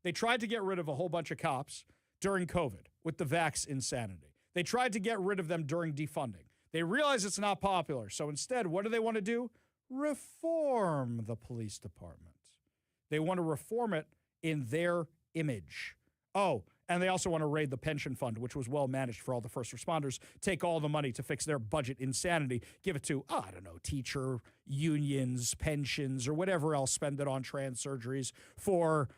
They tried to get rid of a whole bunch of cops during COVID with the vax insanity. They tried to get rid of them during defunding. They realize it's not popular. So instead, what do they want to do? Reform the police department. They want to reform it in their image. Oh, and they also want to raid the pension fund, which was well managed for all the first responders, take all the money to fix their budget insanity, give it to, I don't know, teacher unions, pensions, or whatever else, spend it on trans surgeries for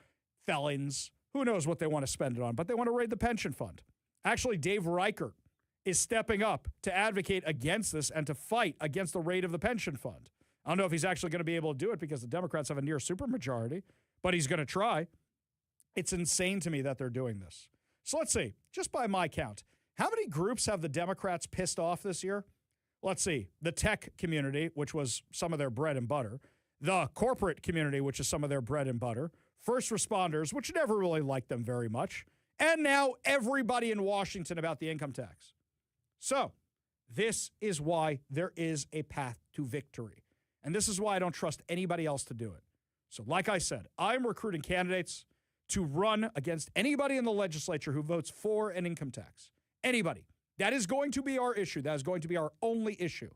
felons. Who knows what they want to spend it on, but they want to raid the pension fund. Actually, Dave Reichert is stepping up to advocate against this and to fight against the raid of the pension fund. I don't know if he's actually going to be able to do it because the Democrats have a near supermajority, but he's going to try. It's insane to me that they're doing this. So let's see, just by my count, how many groups have the Democrats pissed off this year? Let's see, the tech community, which was some of their bread and butter, the corporate community, which is some of their bread and butter, first responders, which never really liked them very much, and now everybody in Washington about the income tax. So this is why there is a path to victory. And this is why I don't trust anybody else to do it. So like I said, I'm recruiting candidates to run against anybody in the legislature who votes for an income tax. Anybody. That is going to be our issue. That is going to be our only issue.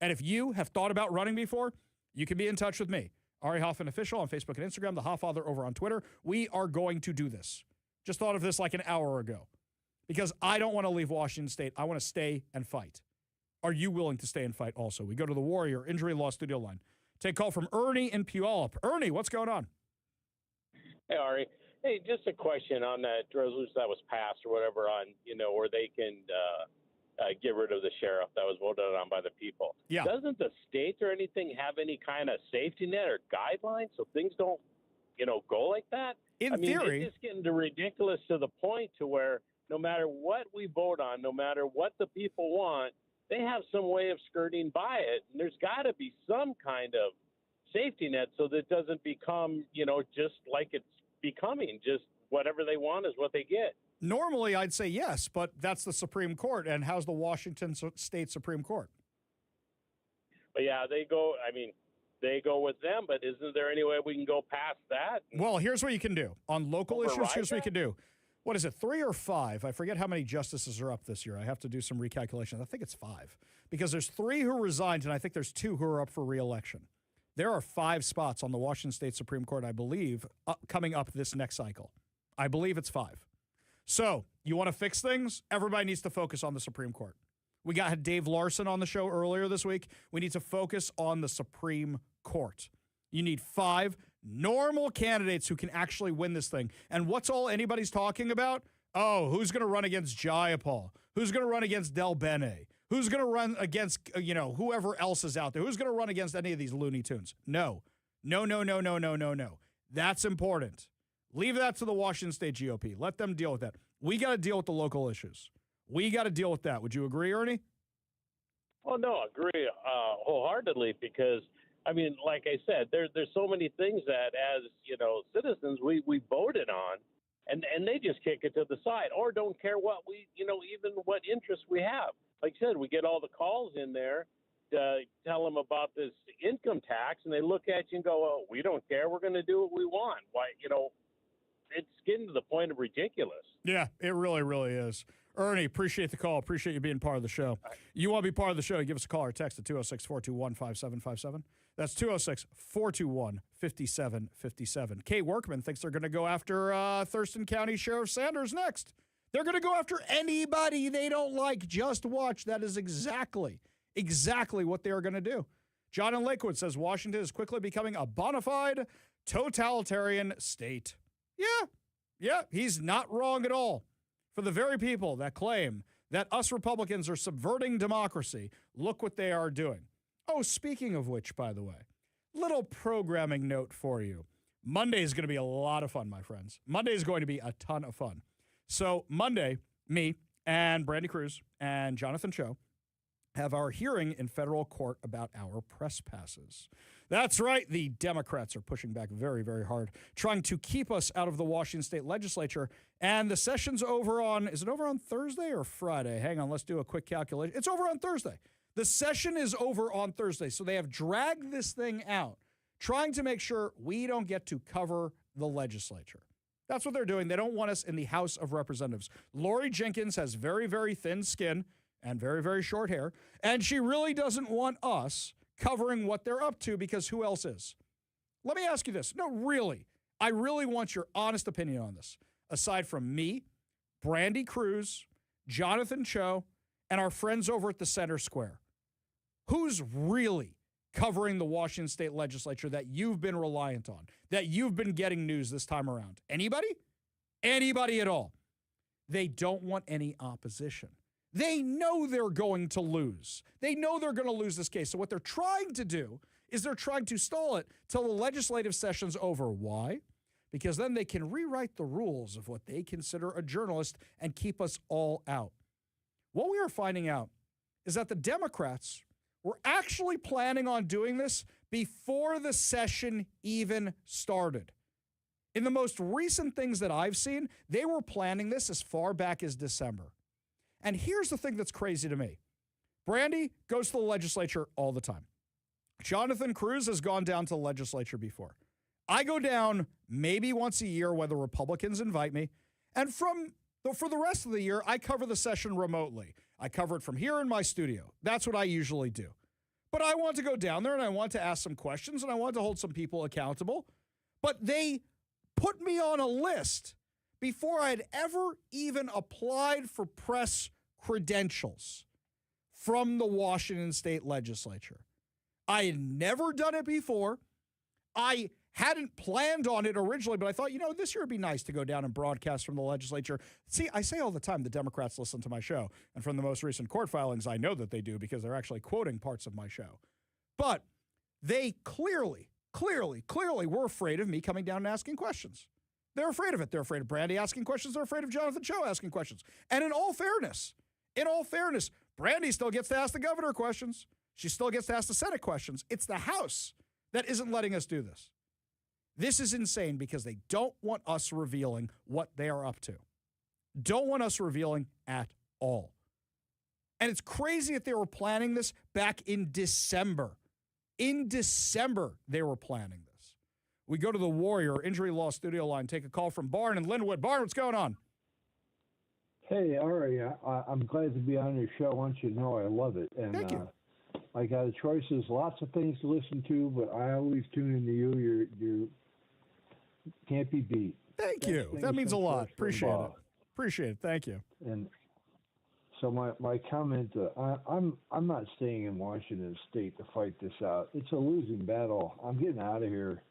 And if you have thought about running before, you can be in touch with me. Ari Hoffman Official on Facebook and Instagram, the Hofffather over on Twitter. We are going to do this. Just thought of this like an hour ago. Because I don't want to leave Washington State. I want to stay and fight. Are you willing to stay and fight also? We go to the Warrior Injury Law Studio line. Take a call from Ernie in Puyallup. Ernie, what's going on? Hey, Ari. Hey, just a question on that resolution that was passed or whatever on, where they can get rid of the sheriff that was voted on by the people. Yeah. Doesn't the state or anything have any kind of safety net or guidelines so things don't, go like that? In theory, it's just getting ridiculous to the point to where no matter what we vote on, no matter what the people want, they have some way of skirting by it. And there's got to be some kind of safety net so that it doesn't become, just like it's becoming. Just whatever they want is what they get. normally I'd say yes, but that's the Supreme Court. And how's the Washington State Supreme Court? But yeah, they go with them, but isn't there any way we can go past that? Well, here's what you can do. On local issues, Override here's what you that? can do. What is it, 3 or 5? I forget how many justices are up this year. I have to do some recalculations. I think it's 5. Because there's 3 who resigned, and I think there's 2 who are up for re-election. There are 5 spots on the Washington State Supreme Court, I believe, coming up this next cycle. I believe it's 5. So, you want to fix things? Everybody needs to focus on the Supreme Court. We got Dave Larson on the show earlier this week. We need to focus on the Supreme Court. You need 5 normal candidates who can actually win this thing. And what's all anybody's talking about? Oh, who's going to run against Jayapal? Who's going to run against Del Bene? Who's going to run against, whoever else is out there? Who's going to run against any of these Looney Tunes? No. No. That's important. Leave that to the Washington State GOP. Let them deal with that. We got to deal with the local issues. We got to deal with that. Would you agree, Ernie? Oh, no, agree wholeheartedly because, like I said, there's so many things that as, citizens we voted on and they just kick it to the side or don't care what we, even what interests we have. Like I said, we get all the calls in there to tell them about this income tax and they look at you and go, oh, we don't care. We're going to do what we want. Why, it's getting to the point of ridiculous. Yeah, it really, really is. Ernie, appreciate the call. Appreciate you being part of the show. You want to be part of the show, give us a call or text at 206-421-5757. That's 206-421-5757. Kate Workman thinks they're going to go after Thurston County Sheriff Sanders next. They're going to go after anybody they don't like. Just watch. That is exactly what they are going to do. John in Lakewood says Washington is quickly becoming a bona fide totalitarian state. Yeah, he's not wrong at all. For the very people that claim that us Republicans are subverting democracy, look what they are doing. Oh, speaking of which, by the way, little programming note for you. Monday is going to be a lot of fun, my friends. Monday is going to be a ton of fun. So Monday, me and Brandy Cruz and Jonathan Cho have our hearing in federal court about our press passes. That's right. The Democrats are pushing back very, very hard, trying to keep us out of the Washington State Legislature. And the session's over on, is it over on Thursday or Friday? Hang on, let's do a quick calculation. It's over on Thursday. The session is over on Thursday. So they have dragged this thing out, trying to make sure we don't get to cover the legislature. That's what they're doing. They don't want us in the House of Representatives. Lori Jenkins has very, very thin skin and very, very short hair, and she really doesn't want us covering what they're up to because who else is? Let me ask you this. No, really. I really want your honest opinion on this. Aside from me, Brandy Cruz, Jonathan Cho, and our friends over at the Center Square, who's really covering the Washington State Legislature that you've been reliant on, that you've been getting news this time around? Anybody? Anybody at all? They don't want any opposition. They know they're going to lose. They know they're going to lose this case. So what they're trying to do is they're trying to stall it till the legislative session's over. Why? Because then they can rewrite the rules of what they consider a journalist and keep us all out. What we are finding out is that the Democrats were actually planning on doing this before the session even started. In the most recent things that I've seen, they were planning this as far back as December. And here's the thing that's crazy to me. Brandy goes to the legislature all the time. Jonathan Cruz has gone down to the legislature before. I go down maybe once a year when the Republicans invite me. And for the rest of the year, I cover the session remotely. I cover it from here in my studio. That's what I usually do. But I want to go down there and I want to ask some questions and I want to hold some people accountable. But they put me on a list before I'd ever even applied for press credentials from the Washington State Legislature. I had never done it before. I hadn't planned on it originally, but I thought, this year would be nice to go down and broadcast from the legislature. See, I say all the time the Democrats listen to my show, and from the most recent court filings, I know that they do because they're actually quoting parts of my show. But they clearly were afraid of me coming down and asking questions. They're afraid of it. They're afraid of Brandy asking questions. They're afraid of Jonathan Cho asking questions. And in all fairness, Brandy still gets to ask the governor questions. She still gets to ask the Senate questions. It's the House that isn't letting us do this. This is insane because they don't want us revealing what they are up to. Don't want us revealing at all. And it's crazy that they were planning this back in December. In December, they were planning this. We go to the Warrior Injury Law Studio line, take a call from Barn in Linwood. Barn, what's going on? Hey, Ari, I'm glad to be on your show. I want you to know I love it. And, Thank you. I got a choice. There's lots of things to listen to, but I always tune into you. You can't be beat. Thank you. That means a lot. Appreciate it. Appreciate it. Thank you. And so my comment, I'm not staying in Washington State to fight this out. It's a losing battle. I'm getting out of here.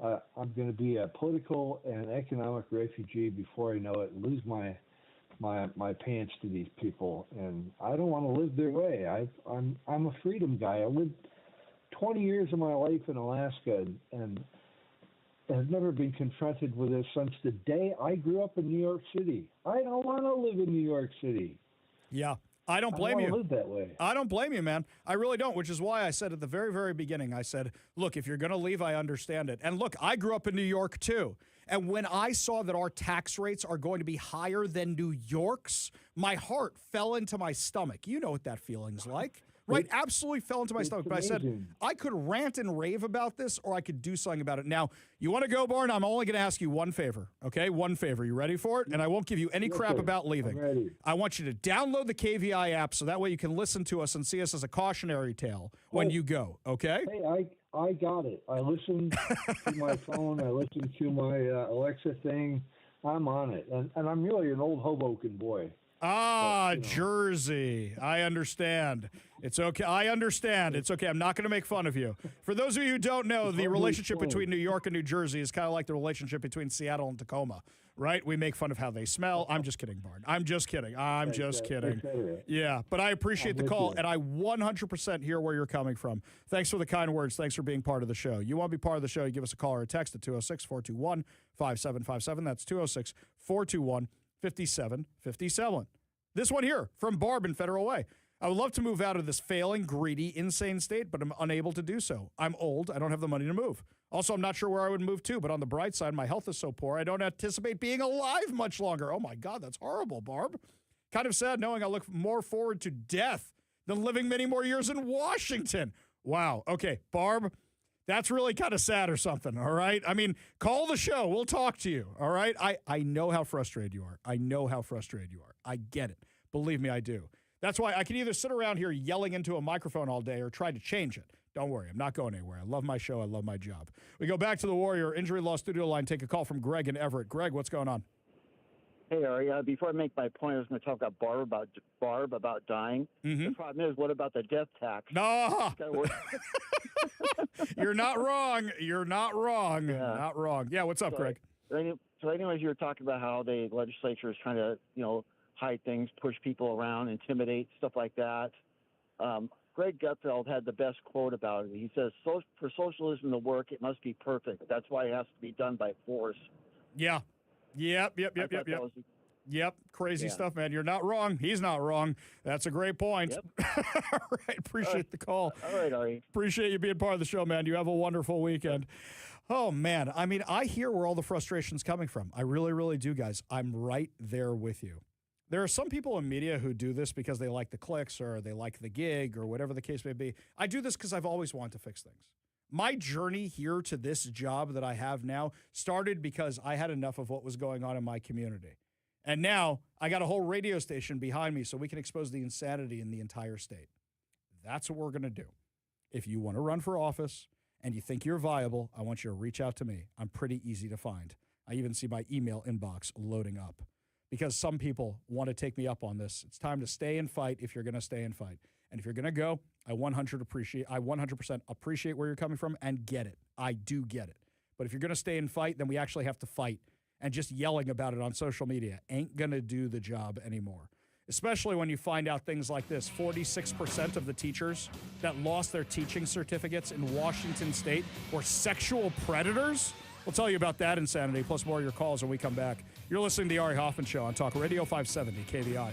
I'm going to be a political and economic refugee before I know it and lose my pants to these people, and I don't want to live their way. I'm a freedom guy. I lived 20 years of my life in Alaska and have never been confronted with this since the day I grew up in New York City. I don't want to live in New York City. Yeah. I don't blame you. I live that way. I don't blame you, man. I really don't, which is why I said at the very, very beginning, I said, look, if you're going to leave, I understand it. And look, I grew up in New York, too. And when I saw that our tax rates are going to be higher than New York's, my heart fell into my stomach. You know what that feeling's like. Right? Absolutely fell into my stomach. But amazing. I said, I could rant and rave about this, or I could do something about it. Now, you want to go, Barn? I'm only going to ask you one favor, okay? One favor. You ready for it? And I won't give you any crap about leaving. I'm ready. I want you to download the KVI app so that way you can listen to us and see us as a cautionary tale when you go, okay? Hey, I got it. I listened to my phone. I listened to my Alexa thing. I'm on it. And I'm really an old Hoboken boy. But, Jersey. I understand. It's okay. I understand. It's okay. I'm not going to make fun of you. For those of you who don't know, the relationship between New York and New Jersey is kind of like the relationship between Seattle and Tacoma, right? We make fun of how they smell. I'm just kidding, Bard. I'm just kidding. Yeah, but I appreciate the call, and I 100% hear where you're coming from. Thanks for the kind words. Thanks for being part of the show. You want to be part of the show, you give us a call or a text at 206-421-5757. That's 206-421-5757. This one here from Barb in Federal Way. I would love to move out of this failing, greedy, insane state, but I'm unable to do so. I'm old. I don't have the money to move. Also, I'm not sure where I would move to, but on the bright side, my health is so poor, I don't anticipate being alive much longer. Oh, my God, that's horrible, Barb. Kind of sad knowing I look more forward to death than living many more years in Washington. Wow. Okay, Barb, that's really kind of sad or something, all right? I mean, call the show. We'll talk to you, all right? I know how frustrated you are. I know how frustrated you are. I get it. Believe me, I do. That's why I can either sit around here yelling into a microphone all day or try to change it. Don't worry, I'm not going anywhere. I love my show. I love my job. We go back to the Warrior Injury Law Studio line, take a call from Greg in Everett. Greg, what's going on? Hey, Ari, before I make my point, I was going to talk about Barb about dying. Mm-hmm. The problem is, what about the death tax? No. You're not wrong. You're not wrong. Yeah. Not wrong. Yeah, what's up, Greg? So anyways, you were talking about how the legislature is trying to, hide things, push people around, intimidate, stuff like that. Greg Gutfeld had the best quote about it. He says, for socialism to work, it must be perfect. That's why it has to be done by force. Yeah. Yep. Crazy stuff, man. You're not wrong. He's not wrong. That's a great point. Yep. All right. Appreciate the call. All right, Ari. Appreciate you being part of the show, man. You have a wonderful weekend. Oh, man. I mean, I hear where all the frustration's coming from. I really, really do, guys. I'm right there with you. There are some people in media who do this because they like the clicks or they like the gig or whatever the case may be. I do this because I've always wanted to fix things. My journey here to this job that I have now started because I had enough of what was going on in my community. And now I got a whole radio station behind me so we can expose the insanity in the entire state. That's what we're going to do. If you want to run for office and you think you're viable, I want you to reach out to me. I'm pretty easy to find. I even see my email inbox loading up. Because some people want to take me up on this. It's time to stay and fight if you're going to stay and fight. And if you're going to go, I 100% appreciate where you're coming from and get it. I do get it. But if you're going to stay and fight, then we actually have to fight. And just yelling about it on social media ain't going to do the job anymore. Especially when you find out things like this. 46% of the teachers that lost their teaching certificates in Washington State were sexual predators. We'll tell you about that insanity, plus more of your calls when we come back. You're listening to the Ari Hoffman Show on Talk Radio 570 KVI.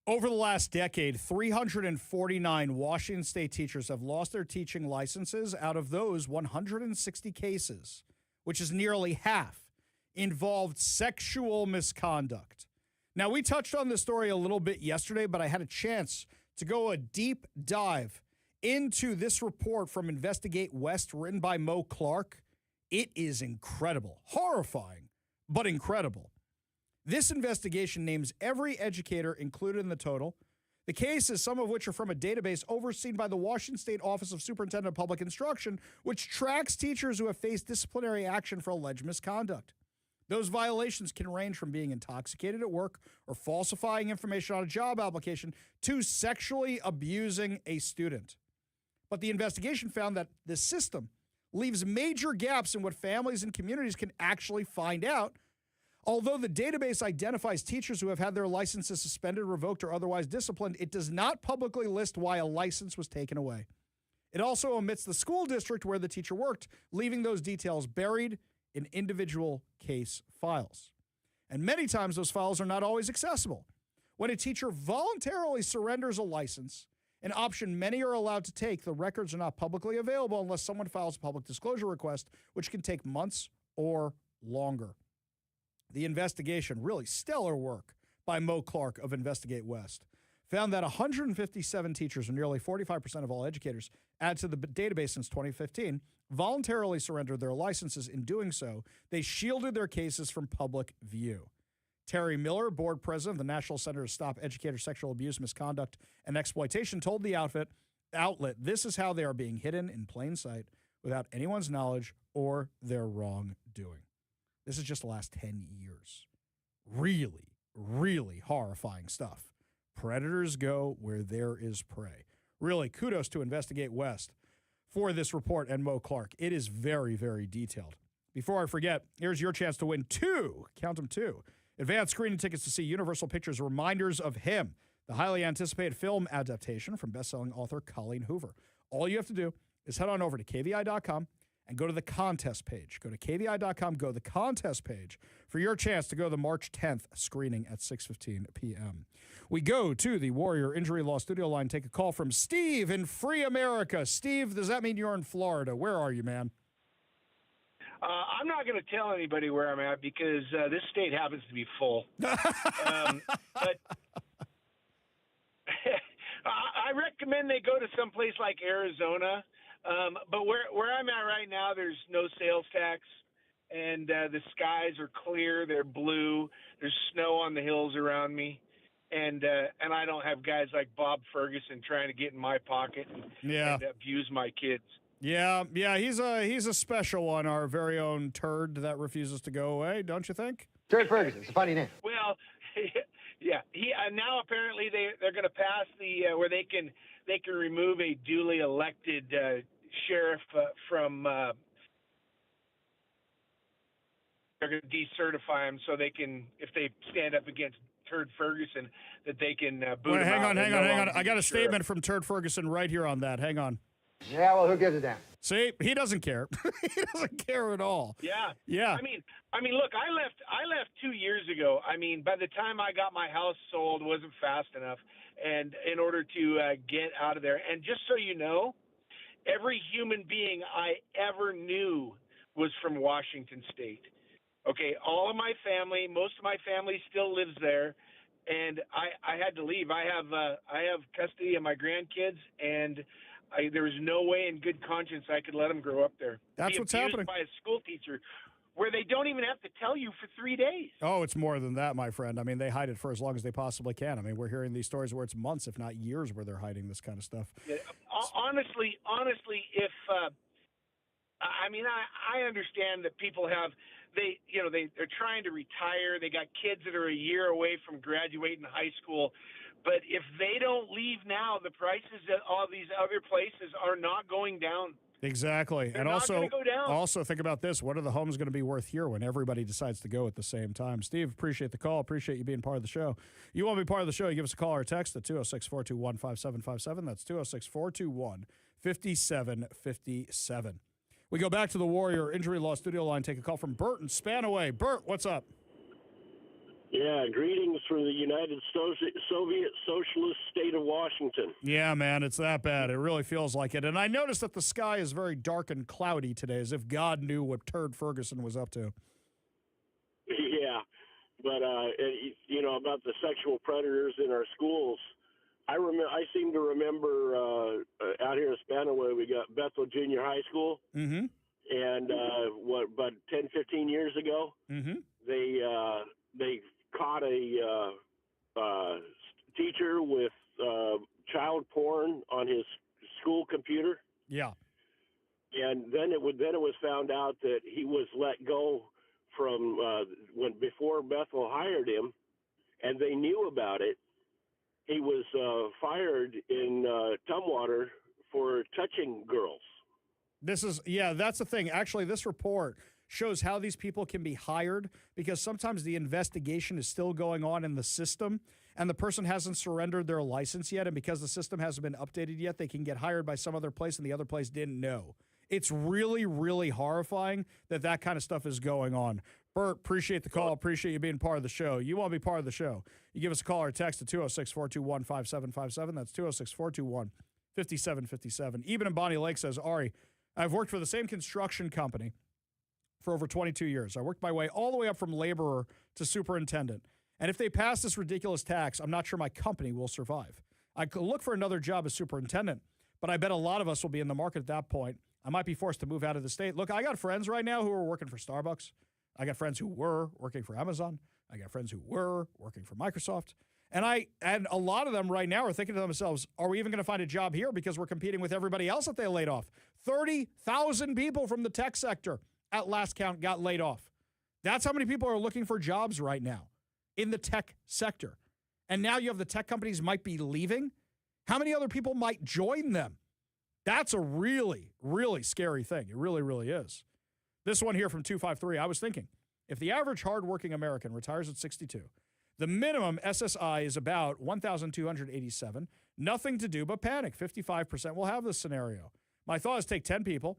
Over the last decade, 349 Washington State teachers have lost their teaching licenses. Out of those, 160 cases, which is nearly half, involved sexual misconduct. Now, we touched on this story a little bit yesterday, but I had a chance to go a deep dive into this report from Investigate West, written by Mo Clark. It is incredible, horrifying, but incredible. This investigation names every educator included in the total. The cases, some of which are from a database overseen by the Washington State Office of Superintendent of Public Instruction, which tracks teachers who have faced disciplinary action for alleged misconduct. Those violations can range from being intoxicated at work or falsifying information on a job application to sexually abusing a student. But the investigation found that the system leaves major gaps in what families and communities can actually find out. Although the database identifies teachers who have had their licenses suspended, revoked, or otherwise disciplined, it does not publicly list why a license was taken away. It also omits the school district where the teacher worked, leaving those details buried in individual case files. And many times those files are not always accessible. When a teacher voluntarily surrenders a license, an option many are allowed to take, the records are not publicly available unless someone files a public disclosure request, which can take months or longer. The investigation, really stellar work by Mo Clark of Investigate West, found that 157 teachers, or nearly 45% of all educators, added to the database since 2015, voluntarily surrendered their licenses. In doing so, they shielded their cases from public view. Terry Miller, board president of the National Center to Stop Educator Sexual Abuse, Misconduct, and Exploitation, told the outlet, this is how they are being hidden in plain sight without anyone's knowledge or their wrongdoing. This is just the last 10 years. Really, really horrifying stuff. Predators go where there is prey. Really, kudos to Investigate West for this report and Mo Clark. It is very, very detailed. Before I forget, here's your chance to win two advanced screening tickets to see Universal Pictures' Reminders of Him, the highly anticipated film adaptation from best-selling author Colleen Hoover. All you have to do is head on over to kvi.com and go to the contest page. Go to kvi.com, go to the contest page for your chance to go to the March 10th screening at 6:15 p.m. We go to the Warrior Injury Law studio line, take a call from Steve in Free America. Steve, does that mean you're in Florida? Where are you, man? I'm not going to tell anybody where I'm at because this state happens to be full. But I recommend they go to some place like Arizona. But where I'm at right now, there's no sales tax, and the skies are clear. They're blue. There's snow on the hills around me, and I don't have guys like Bob Ferguson trying to get in my pocket and abuse my kids. Yeah, he's a special one, our very own turd that refuses to go away, don't you think? Turd Ferguson, it's a funny name. Well, yeah. He now apparently they're going to pass the where they can remove a duly elected sheriff from. They're going to decertify him so they can, if they stand up against Turd Ferguson, that they can boot him out. Hang on. I got a statement from Turd Ferguson right here on that. Hang on. Yeah, well, who gives a damn? See, he doesn't care. He doesn't care at all. Yeah. I mean, look, I left 2 years ago. I mean, by the time I got my house sold, it wasn't fast enough, and in order to get out of there. And just so you know, every human being I ever knew was from Washington State. Okay, all of my family, most of my family still lives there, and I had to leave. I have custody of my grandkids, and there was no way in good conscience I could let them grow up there. That's what's happening. By a school teacher where they don't even have to tell you for 3 days. Oh, it's more than that, my friend. I mean, they hide it for as long as they possibly can. I mean, we're hearing these stories where it's months, if not years, where they're hiding this kind of stuff. Yeah, honestly, if I understand that people have they're trying to retire. They got kids that are a year away from graduating high school. But if they don't leave now, the prices at all these other places are not going down. Exactly. They're and not also, gonna go down. Also think about this. What are the homes going to be worth here when everybody decides to go at the same time? Steve, appreciate the call. Appreciate you being part of the show. You want to be part of the show, you give us a call or a text at 206-421-5757. That's 206-421-5757. We go back to the Warrior Injury Law studio line, take a call from Bert in Spanaway. Bert, what's up? Yeah, greetings from the United Soviet Socialist State of Washington. Yeah, man, it's that bad. It really feels like it. And I noticed that the sky is very dark and cloudy today, as if God knew what Turd Ferguson was up to. Yeah, but, about the sexual predators in our schools, I seem to remember out here in Spanaway, we got Bethel Junior High School. Mm-hmm. And about 10, 15 years ago, they caught a teacher with child porn on his school computer. Yeah. And then it was found out that he was let go from before Bethel hired him, and they knew about it. He was fired in Tumwater for touching girls. That's the thing. Actually, this report shows how these people can be hired, because sometimes the investigation is still going on in the system and the person hasn't surrendered their license yet. And because the system hasn't been updated yet, they can get hired by some other place and the other place didn't know. It's really, really horrifying that kind of stuff is going on. Bert, appreciate the call. Appreciate you being part of the show. You want to be part of the show. You give us a call or text at 206-421-5757. That's 206-421-5757. Even in Bonnie Lake says, Ari, I've worked for the same construction company for over 22 years. I worked my way all the way up from laborer to superintendent. And if they pass this ridiculous tax, I'm not sure my company will survive. I could look for another job as superintendent, but I bet a lot of us will be in the market at that point. I might be forced to move out of the state. Look, I got friends right now who are working for Starbucks. I got friends who were working for Amazon. I got friends who were working for Microsoft. And a lot of them right now are thinking to themselves, are we even going to find a job here because we're competing with everybody else that they laid off? 30,000 people from the tech sector at last count got laid off. That's how many people are looking for jobs right now in the tech sector. And now you have the tech companies might be leaving. How many other people might join them? That's a really, really scary thing. It really, really is. This one here from 253, I was thinking, if the average hardworking American retires at 62, the minimum SSI is about 1,287. Nothing to do but panic. 55% will have this scenario. My thought is take 10 people,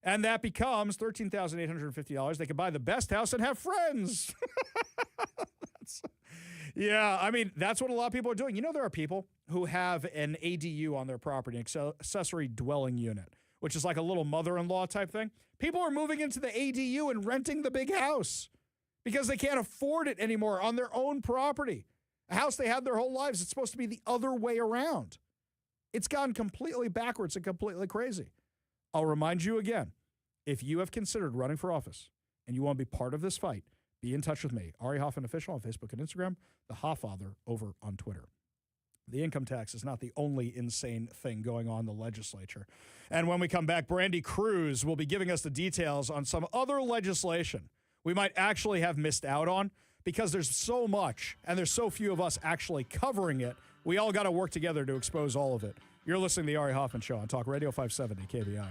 and that becomes $13,850. They can buy the best house and have friends. Yeah, I mean, that's what a lot of people are doing. You know, there are people who have an ADU on their property, an accessory dwelling unit, which is like a little mother-in-law type thing. People are moving into the ADU and renting the big house because they can't afford it anymore on their own property. A house they had their whole lives. It's supposed to be the other way around. It's gone completely backwards and completely crazy. I'll remind you again, if you have considered running for office and you want to be part of this fight, be in touch with me, Ari Hoffman Official on Facebook and Instagram, the Hofffather over on Twitter. The income tax is not the only insane thing going on in the legislature. And when we come back, Brandy Cruz will be giving us the details on some other legislation we might actually have missed out on because there's so much and there's so few of us actually covering it. We all got to work together to expose all of it. You're listening to the Ari Hoffman Show on Talk Radio 570 KBI.